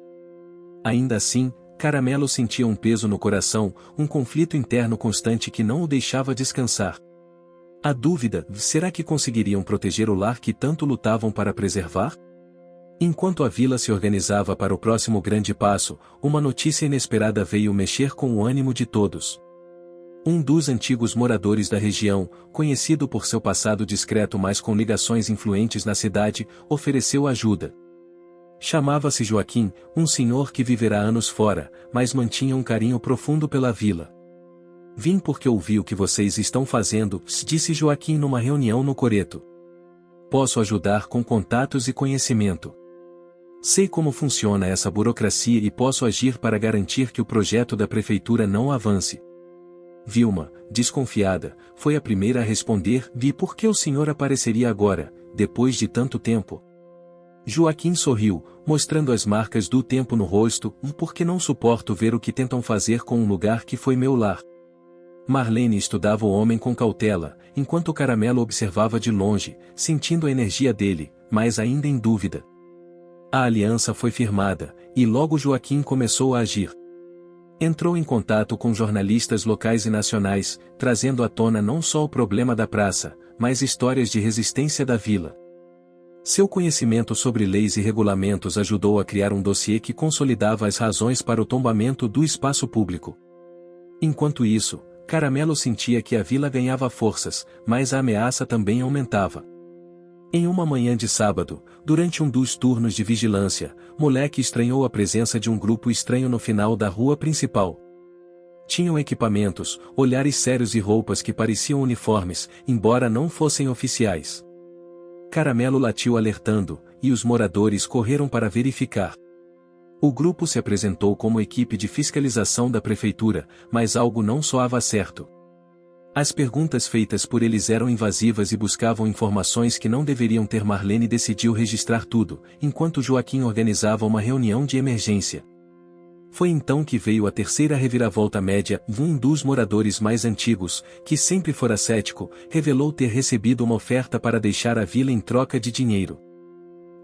Ainda assim, Caramelo sentia um peso no coração, um conflito interno constante que não o deixava descansar. A dúvida: será que conseguiriam proteger o lar que tanto lutavam para preservar? Enquanto a vila se organizava para o próximo grande passo, uma notícia inesperada veio mexer com o ânimo de todos. Um dos antigos moradores da região, conhecido por seu passado discreto mas com ligações influentes na cidade, ofereceu ajuda. Chamava-se Joaquim, um senhor que viverá anos fora, mas mantinha um carinho profundo pela vila. Vim porque ouvi o que vocês estão fazendo, disse Joaquim numa reunião no coreto. Posso ajudar com contatos e conhecimento. Sei como funciona essa burocracia e posso agir para garantir que o projeto da prefeitura não avance. Vilma, desconfiada, foi a primeira a responder: vi por que o senhor apareceria agora, depois de tanto tempo. Joaquim sorriu, mostrando as marcas do tempo no rosto: porque não suporto ver o que tentam fazer com um lugar que foi meu lar. Marlene estudava o homem com cautela, enquanto Caramelo observava de longe, sentindo a energia dele, mas ainda em dúvida. A aliança foi firmada, e logo Joaquim começou a agir. Entrou em contato com jornalistas locais e nacionais, trazendo à tona não só o problema da praça, mas histórias de resistência da vila. Seu conhecimento sobre leis e regulamentos ajudou a criar um dossiê que consolidava as razões para o tombamento do espaço público. Enquanto isso, Caramelo sentia que a vila ganhava forças, mas a ameaça também aumentava. Em uma manhã de sábado, durante um dos turnos de vigilância, Moleque estranhou a presença de um grupo estranho no final da rua principal. Tinham equipamentos, olhares sérios e roupas que pareciam uniformes, embora não fossem oficiais. Caramelo latiu alertando, e os moradores correram para verificar. O grupo se apresentou como equipe de fiscalização da prefeitura, mas algo não soava certo. As perguntas feitas por eles eram invasivas e buscavam informações que não deveriam ter. Marlene decidiu registrar tudo, enquanto Joaquim organizava uma reunião de emergência. Foi então que veio a terceira reviravolta média. Um dos moradores mais antigos, que sempre fora cético, revelou ter recebido uma oferta para deixar a vila em troca de dinheiro.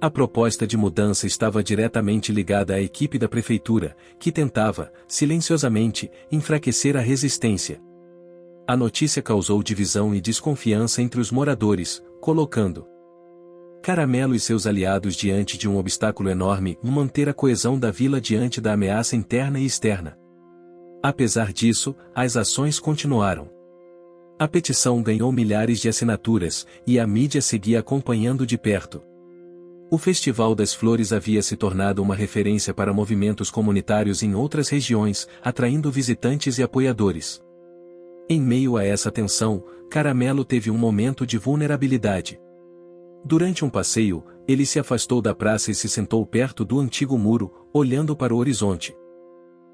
A proposta de mudança estava diretamente ligada à equipe da prefeitura, que tentava, silenciosamente, enfraquecer a resistência. A notícia causou divisão e desconfiança entre os moradores, colocando Caramelo e seus aliados diante de um obstáculo enorme: manter a coesão da vila diante da ameaça interna e externa. Apesar disso, as ações continuaram. A petição ganhou milhares de assinaturas, e a mídia seguia acompanhando de perto. O Festival das Flores havia se tornado uma referência para movimentos comunitários em outras regiões, atraindo visitantes e apoiadores. Em meio a essa tensão, Caramelo teve um momento de vulnerabilidade. Durante um passeio, ele se afastou da praça e se sentou perto do antigo muro, olhando para o horizonte.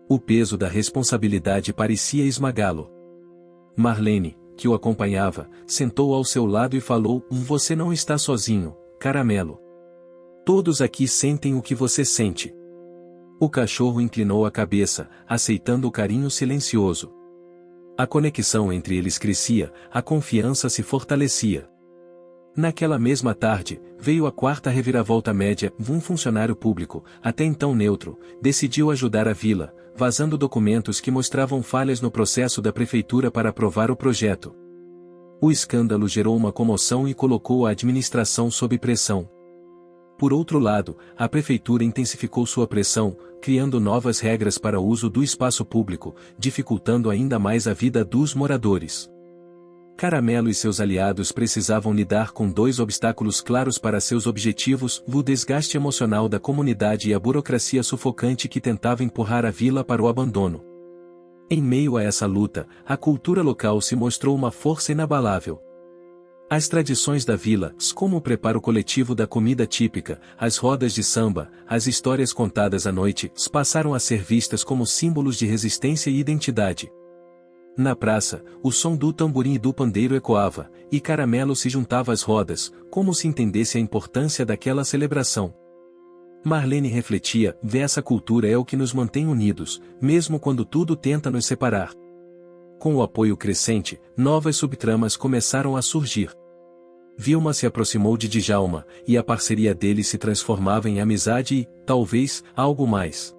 O peso da responsabilidade parecia esmagá-lo. Marlene, que o acompanhava, sentou ao seu lado e falou: você não está sozinho, Caramelo. Todos aqui sentem o que você sente. O cachorro inclinou a cabeça, aceitando o carinho silencioso. A conexão entre eles crescia, a confiança se fortalecia. Naquela mesma tarde, veio a quarta reviravolta média. Um funcionário público, até então neutro, decidiu ajudar a vila, vazando documentos que mostravam falhas no processo da prefeitura para aprovar o projeto. O escândalo gerou uma comoção e colocou a administração sob pressão. Por outro lado, a prefeitura intensificou sua pressão, criando novas regras para o uso do espaço público, dificultando ainda mais a vida dos moradores. Caramelo e seus aliados precisavam lidar com dois obstáculos claros para seus objetivos: o desgaste emocional da comunidade e a burocracia sufocante que tentava empurrar a vila para o abandono. Em meio a essa luta, a cultura local se mostrou uma força inabalável. As tradições da vila, como o preparo coletivo da comida típica, as rodas de samba, as histórias contadas à noite, passaram a ser vistas como símbolos de resistência e identidade. Na praça, o som do tamborim e do pandeiro ecoava, e Caramelo se juntava às rodas, como se entendesse a importância daquela celebração. Marlene refletia: essa cultura é o que nos mantém unidos, mesmo quando tudo tenta nos separar. Com o apoio crescente, novas subtramas começaram a surgir. Vilma se aproximou de Djalma, e a parceria deles se transformava em amizade e, talvez, algo mais.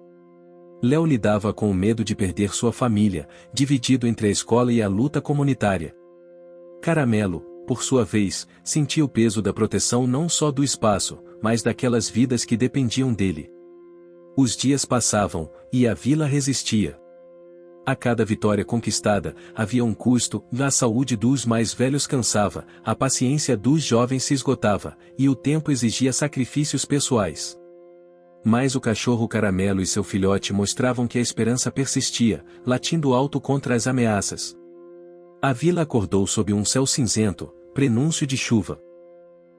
Léo lidava com o medo de perder sua família, dividido entre a escola e a luta comunitária. Caramelo, por sua vez, sentia o peso da proteção não só do espaço, mas daquelas vidas que dependiam dele. Os dias passavam, e a vila resistia. A cada vitória conquistada, havia um custo: a saúde dos mais velhos cansava, a paciência dos jovens se esgotava, e o tempo exigia sacrifícios pessoais. Mas o cachorro Caramelo e seu filhote mostravam que a esperança persistia, latindo alto contra as ameaças. A vila acordou sob um céu cinzento, prenúncio de chuva.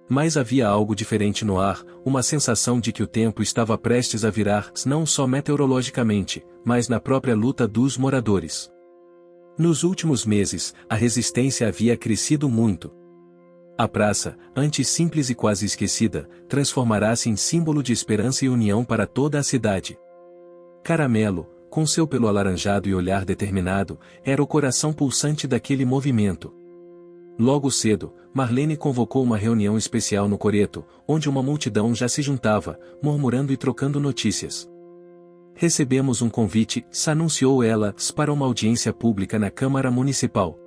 Mas havia algo diferente no ar, uma sensação de que o tempo estava prestes a virar, não só meteorologicamente, mas na própria luta dos moradores. Nos últimos meses, a resistência havia crescido muito. A praça, antes simples e quase esquecida, transformará-se em símbolo de esperança e união para toda a cidade. Caramelo, com seu pelo alaranjado e olhar determinado, era o coração pulsante daquele movimento. Logo cedo, Marlene convocou uma reunião especial no coreto, onde uma multidão já se juntava, murmurando e trocando notícias. Recebemos um convite, anunciou ela, para uma audiência pública na Câmara Municipal.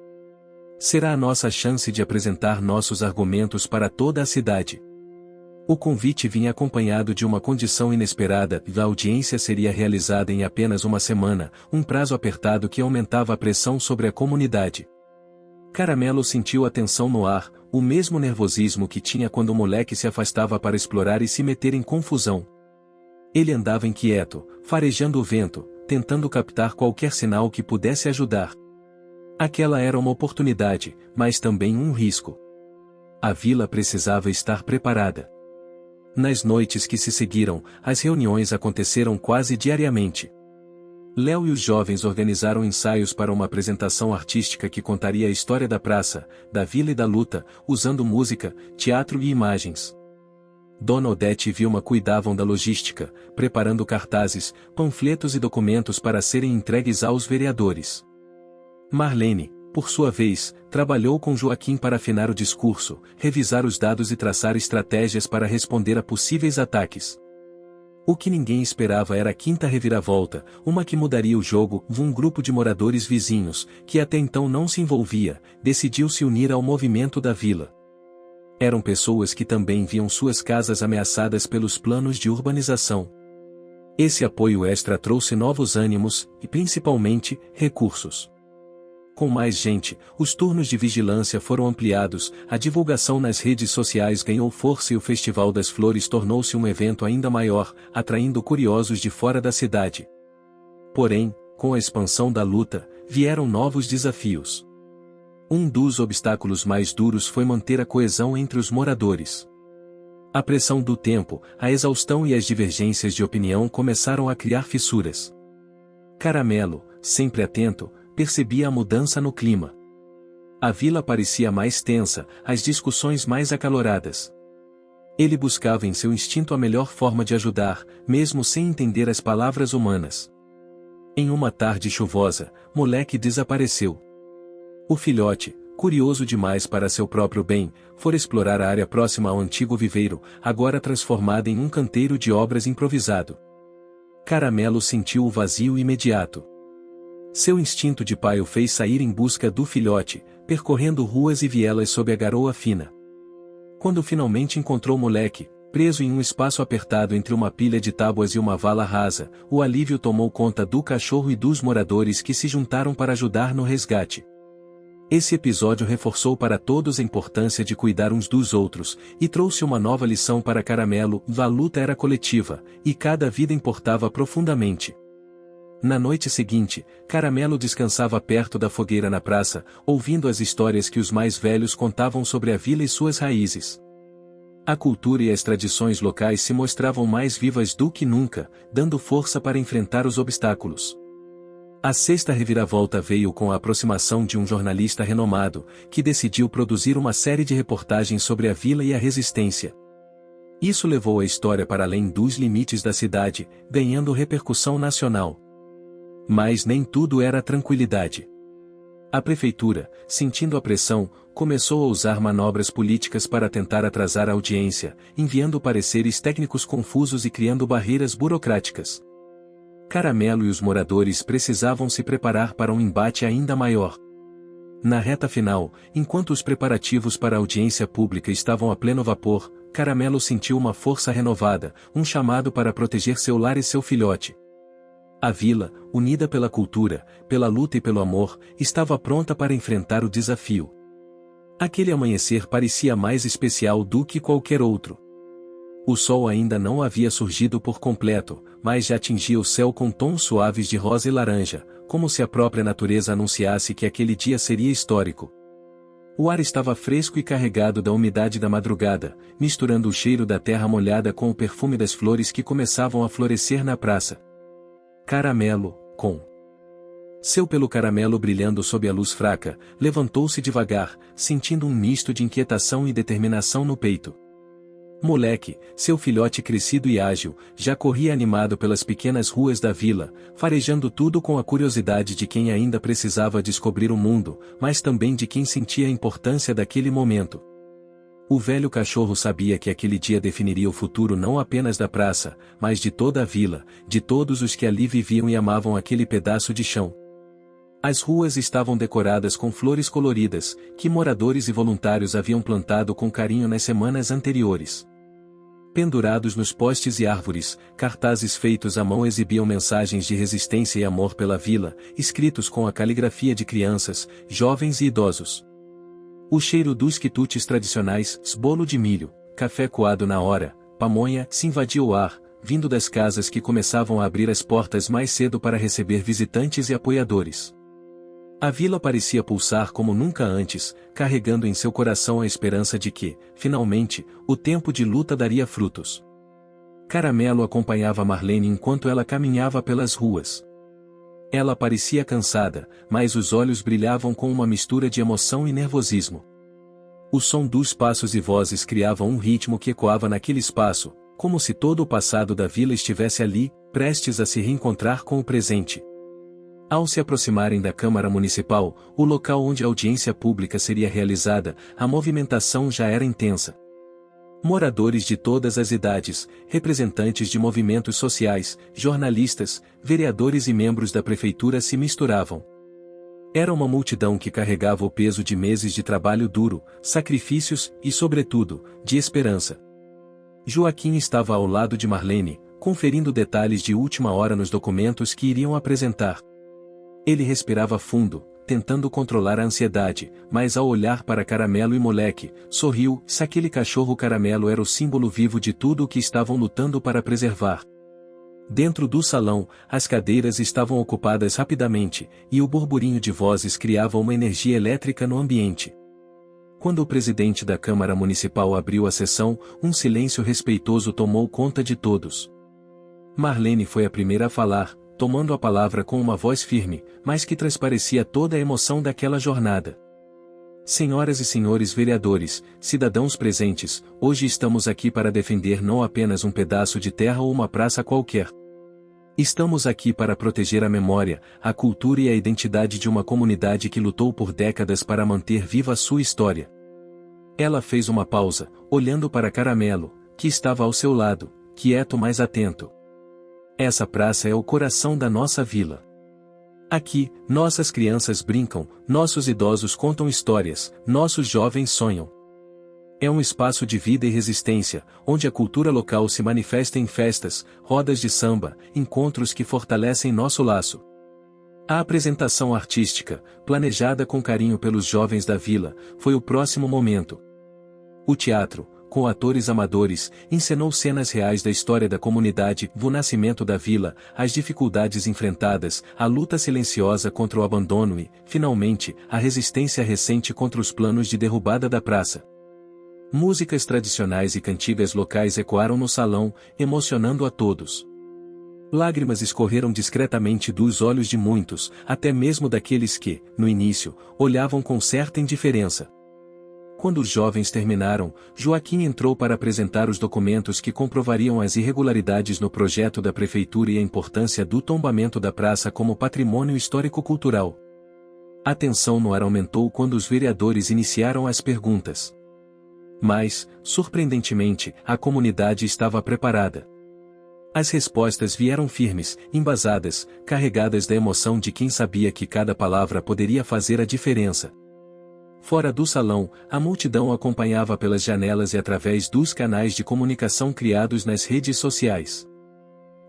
Será a nossa chance de apresentar nossos argumentos para toda a cidade. O convite vinha acompanhado de uma condição inesperada: a audiência seria realizada em apenas uma semana, um prazo apertado que aumentava a pressão sobre a comunidade. Caramelo sentiu a tensão no ar, o mesmo nervosismo que tinha quando o moleque se afastava para explorar e se meter em confusão. Ele andava inquieto, farejando o vento, tentando captar qualquer sinal que pudesse ajudar. Aquela era uma oportunidade, mas também um risco. A vila precisava estar preparada. Nas noites que se seguiram, as reuniões aconteceram quase diariamente. Léo e os jovens organizaram ensaios para uma apresentação artística que contaria a história da praça, da vila e da luta, usando música, teatro e imagens. Dona Odete e Vilma cuidavam da logística, preparando cartazes, panfletos e documentos para serem entregues aos vereadores. Marlene, por sua vez, trabalhou com Joaquim para afinar o discurso, revisar os dados e traçar estratégias para responder a possíveis ataques. O que ninguém esperava era a quinta reviravolta, uma que mudaria o jogo. Um grupo de moradores vizinhos, que até então não se envolvia, decidiu se unir ao movimento da vila. Eram pessoas que também viam suas casas ameaçadas pelos planos de urbanização. Esse apoio extra trouxe novos ânimos, e principalmente, recursos. Com mais gente, os turnos de vigilância foram ampliados, a divulgação nas redes sociais ganhou força e o Festival das Flores tornou-se um evento ainda maior, atraindo curiosos de fora da cidade. Porém, com a expansão da luta, vieram novos desafios. Um dos obstáculos mais duros foi manter a coesão entre os moradores. A pressão do tempo, a exaustão e as divergências de opinião começaram a criar fissuras. Caramelo, sempre atento, percebia a mudança no clima. A vila parecia mais tensa, as discussões mais acaloradas. Ele buscava em seu instinto a melhor forma de ajudar, mesmo sem entender as palavras humanas. Em uma tarde chuvosa, moleque desapareceu. O filhote, curioso demais para seu próprio bem, fora explorar a área próxima ao antigo viveiro, agora transformada em um canteiro de obras improvisado. Caramelo sentiu o vazio imediato. Seu instinto de pai o fez sair em busca do filhote, percorrendo ruas e vielas sob a garoa fina. Quando finalmente encontrou o moleque, preso em um espaço apertado entre uma pilha de tábuas e uma vala rasa, o alívio tomou conta do cachorro e dos moradores que se juntaram para ajudar no resgate. Esse episódio reforçou para todos a importância de cuidar uns dos outros, e trouxe uma nova lição para Caramelo: a luta era coletiva, e cada vida importava profundamente. Na noite seguinte, Caramelo descansava perto da fogueira na praça, ouvindo as histórias que os mais velhos contavam sobre a vila e suas raízes. A cultura e as tradições locais se mostravam mais vivas do que nunca, dando força para enfrentar os obstáculos. A sexta reviravolta veio com a aproximação de um jornalista renomado, que decidiu produzir uma série de reportagens sobre a vila e a resistência. Isso levou a história para além dos limites da cidade, ganhando repercussão nacional. Mas nem tudo era tranquilidade. A prefeitura, sentindo a pressão, começou a usar manobras políticas para tentar atrasar a audiência, enviando pareceres técnicos confusos e criando barreiras burocráticas. Caramelo e os moradores precisavam se preparar para um embate ainda maior. Na reta final, enquanto os preparativos para a audiência pública estavam a pleno vapor, Caramelo sentiu uma força renovada, um chamado para proteger seu lar e seu filhote. A vila, unida pela cultura, pela luta e pelo amor, estava pronta para enfrentar o desafio. Aquele amanhecer parecia mais especial do que qualquer outro. O sol ainda não havia surgido por completo, mas já atingia o céu com tons suaves de rosa e laranja, como se a própria natureza anunciasse que aquele dia seria histórico. O ar estava fresco e carregado da umidade da madrugada, misturando o cheiro da terra molhada com o perfume das flores que começavam a florescer na praça. Caramelo, com seu pelo caramelo brilhando sob a luz fraca, levantou-se devagar, sentindo um misto de inquietação e determinação no peito. Moleque, seu filhote crescido e ágil, já corria animado pelas pequenas ruas da vila, farejando tudo com a curiosidade de quem ainda precisava descobrir o mundo, mas também de quem sentia a importância daquele momento. O velho cachorro sabia que aquele dia definiria o futuro não apenas da praça, mas de toda a vila, de todos os que ali viviam e amavam aquele pedaço de chão. As ruas estavam decoradas com flores coloridas, que moradores e voluntários haviam plantado com carinho nas semanas anteriores. Pendurados nos postes e árvores, cartazes feitos à mão exibiam mensagens de resistência e amor pela vila, escritos com a caligrafia de crianças, jovens e idosos. O cheiro dos quitutes tradicionais, bolo de milho, café coado na hora, pamonha, se invadiu o ar, vindo das casas que começavam a abrir as portas mais cedo para receber visitantes e apoiadores. A vila parecia pulsar como nunca antes, carregando em seu coração a esperança de que, finalmente, o tempo de luta daria frutos. Caramelo acompanhava Marlene enquanto ela caminhava pelas ruas. Ela parecia cansada, mas os olhos brilhavam com uma mistura de emoção e nervosismo. O som dos passos e vozes criava um ritmo que ecoava naquele espaço, como se todo o passado da vila estivesse ali, prestes a se reencontrar com o presente. Ao se aproximarem da Câmara Municipal, o local onde a audiência pública seria realizada, a movimentação já era intensa. Moradores de todas as idades, representantes de movimentos sociais, jornalistas, vereadores e membros da prefeitura se misturavam. Era uma multidão que carregava o peso de meses de trabalho duro, sacrifícios e, sobretudo, de esperança. Joaquim estava ao lado de Marlene, conferindo detalhes de última hora nos documentos que iriam apresentar. Ele respirava fundo, tentando controlar a ansiedade, mas ao olhar para Caramelo e Moleque, sorriu. Se aquele cachorro Caramelo era o símbolo vivo de tudo o que estavam lutando para preservar. Dentro do salão, as cadeiras estavam ocupadas rapidamente, e o burburinho de vozes criava uma energia elétrica no ambiente. Quando o presidente da Câmara Municipal abriu a sessão, um silêncio respeitoso tomou conta de todos. Marlene foi a primeira a falar, tomando a palavra com uma voz firme, mas que transparecia toda a emoção daquela jornada. Senhoras e senhores vereadores, cidadãos presentes, hoje estamos aqui para defender não apenas um pedaço de terra ou uma praça qualquer. Estamos aqui para proteger a memória, a cultura e a identidade de uma comunidade que lutou por décadas para manter viva a sua história. Ela fez uma pausa, olhando para Caramelo, que estava ao seu lado, quieto mas atento. Essa praça é o coração da nossa vila. Aqui, nossas crianças brincam, nossos idosos contam histórias, nossos jovens sonham. É um espaço de vida e resistência, onde a cultura local se manifesta em festas, rodas de samba, encontros que fortalecem nosso laço. A apresentação artística, planejada com carinho pelos jovens da vila, foi o próximo momento. O teatro, com atores amadores, encenou cenas reais da história da comunidade, o nascimento da vila, as dificuldades enfrentadas, a luta silenciosa contra o abandono e, finalmente, a resistência recente contra os planos de derrubada da praça. Músicas tradicionais e cantigas locais ecoaram no salão, emocionando a todos. Lágrimas escorreram discretamente dos olhos de muitos, até mesmo daqueles que, no início, olhavam com certa indiferença. Quando os jovens terminaram, Joaquim entrou para apresentar os documentos que comprovariam as irregularidades no projeto da prefeitura e a importância do tombamento da praça como patrimônio histórico-cultural. A tensão no ar aumentou quando os vereadores iniciaram as perguntas. Mas, surpreendentemente, a comunidade estava preparada. As respostas vieram firmes, embasadas, carregadas da emoção de quem sabia que cada palavra poderia fazer a diferença. Fora do salão, a multidão acompanhava pelas janelas e através dos canais de comunicação criados nas redes sociais.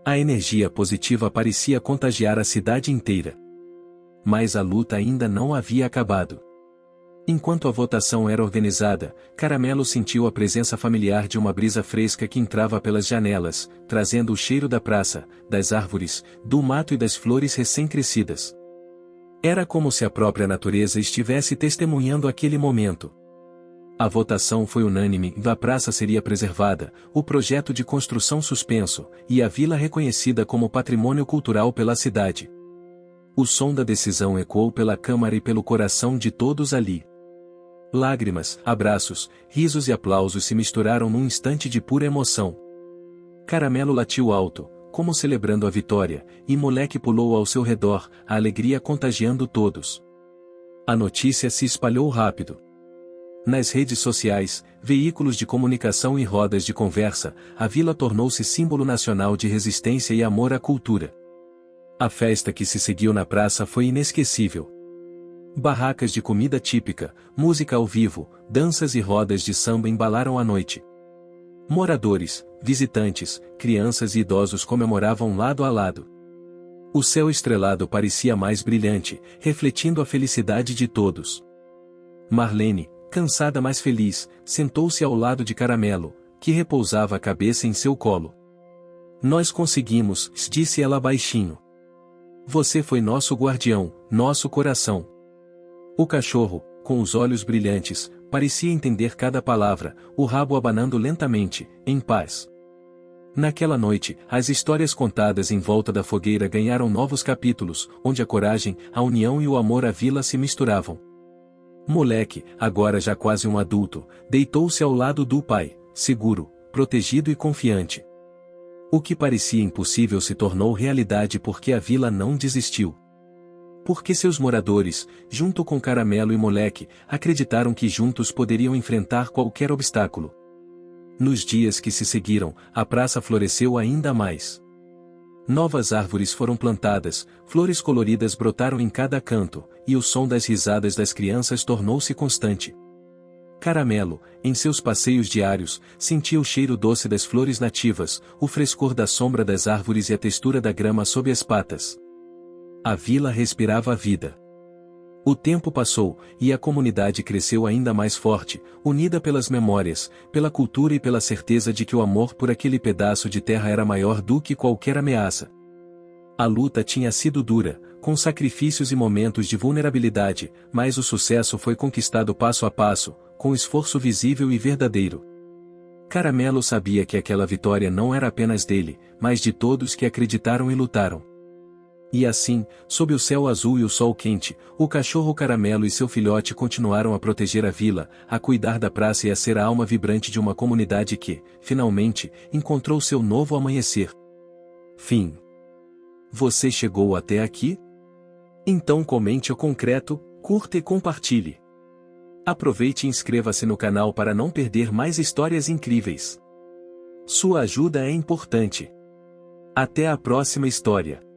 A energia positiva parecia contagiar a cidade inteira. Mas a luta ainda não havia acabado. Enquanto a votação era organizada, Caramelo sentiu a presença familiar de uma brisa fresca que entrava pelas janelas, trazendo o cheiro da praça, das árvores, do mato e das flores recém-crescidas. Era como se a própria natureza estivesse testemunhando aquele momento. A votação foi unânime, a praça seria preservada, o projeto de construção suspenso, e a vila reconhecida como patrimônio cultural pela cidade. O som da decisão ecoou pela câmara e pelo coração de todos ali. Lágrimas, abraços, risos e aplausos se misturaram num instante de pura emoção. Caramelo latiu alto, como celebrando a vitória, e Moleque pulou ao seu redor, a alegria contagiando todos. A notícia se espalhou rápido. Nas redes sociais, veículos de comunicação e rodas de conversa, a vila tornou-se símbolo nacional de resistência e amor à cultura. A festa que se seguiu na praça foi inesquecível. Barracas de comida típica, música ao vivo, danças e rodas de samba embalaram a noite. Moradores, visitantes, crianças e idosos comemoravam lado a lado. O céu estrelado parecia mais brilhante, refletindo a felicidade de todos. Marlene, cansada mas feliz, sentou-se ao lado de Caramelo, que repousava a cabeça em seu colo. "Nós conseguimos", disse ela baixinho. "Você foi nosso guardião, nosso coração." O cachorro, com os olhos brilhantes, parecia entender cada palavra, o rabo abanando lentamente, em paz. Naquela noite, as histórias contadas em volta da fogueira ganharam novos capítulos, onde a coragem, a união e o amor à vila se misturavam. Moleque, agora já quase um adulto, deitou-se ao lado do pai, seguro, protegido e confiante. O que parecia impossível se tornou realidade porque a vila não desistiu. Porque seus moradores, junto com Caramelo e Moleque, acreditaram que juntos poderiam enfrentar qualquer obstáculo. Nos dias que se seguiram, a praça floresceu ainda mais. Novas árvores foram plantadas, flores coloridas brotaram em cada canto, e o som das risadas das crianças tornou-se constante. Caramelo, em seus passeios diários, sentia o cheiro doce das flores nativas, o frescor da sombra das árvores e a textura da grama sob as patas. A vila respirava a vida. O tempo passou, e a comunidade cresceu ainda mais forte, unida pelas memórias, pela cultura e pela certeza de que o amor por aquele pedaço de terra era maior do que qualquer ameaça. A luta tinha sido dura, com sacrifícios e momentos de vulnerabilidade, mas o sucesso foi conquistado passo a passo, com esforço visível e verdadeiro. Caramelo sabia que aquela vitória não era apenas dele, mas de todos que acreditaram e lutaram. E assim, sob o céu azul e o sol quente, o cachorro Caramelo e seu filhote continuaram a proteger a vila, a cuidar da praça e a ser a alma vibrante de uma comunidade que, finalmente, encontrou seu novo amanhecer. Fim. Você chegou até aqui? Então comente o concreto, curta e compartilhe. Aproveite e inscreva-se no canal para não perder mais histórias incríveis. Sua ajuda é importante. Até a próxima história.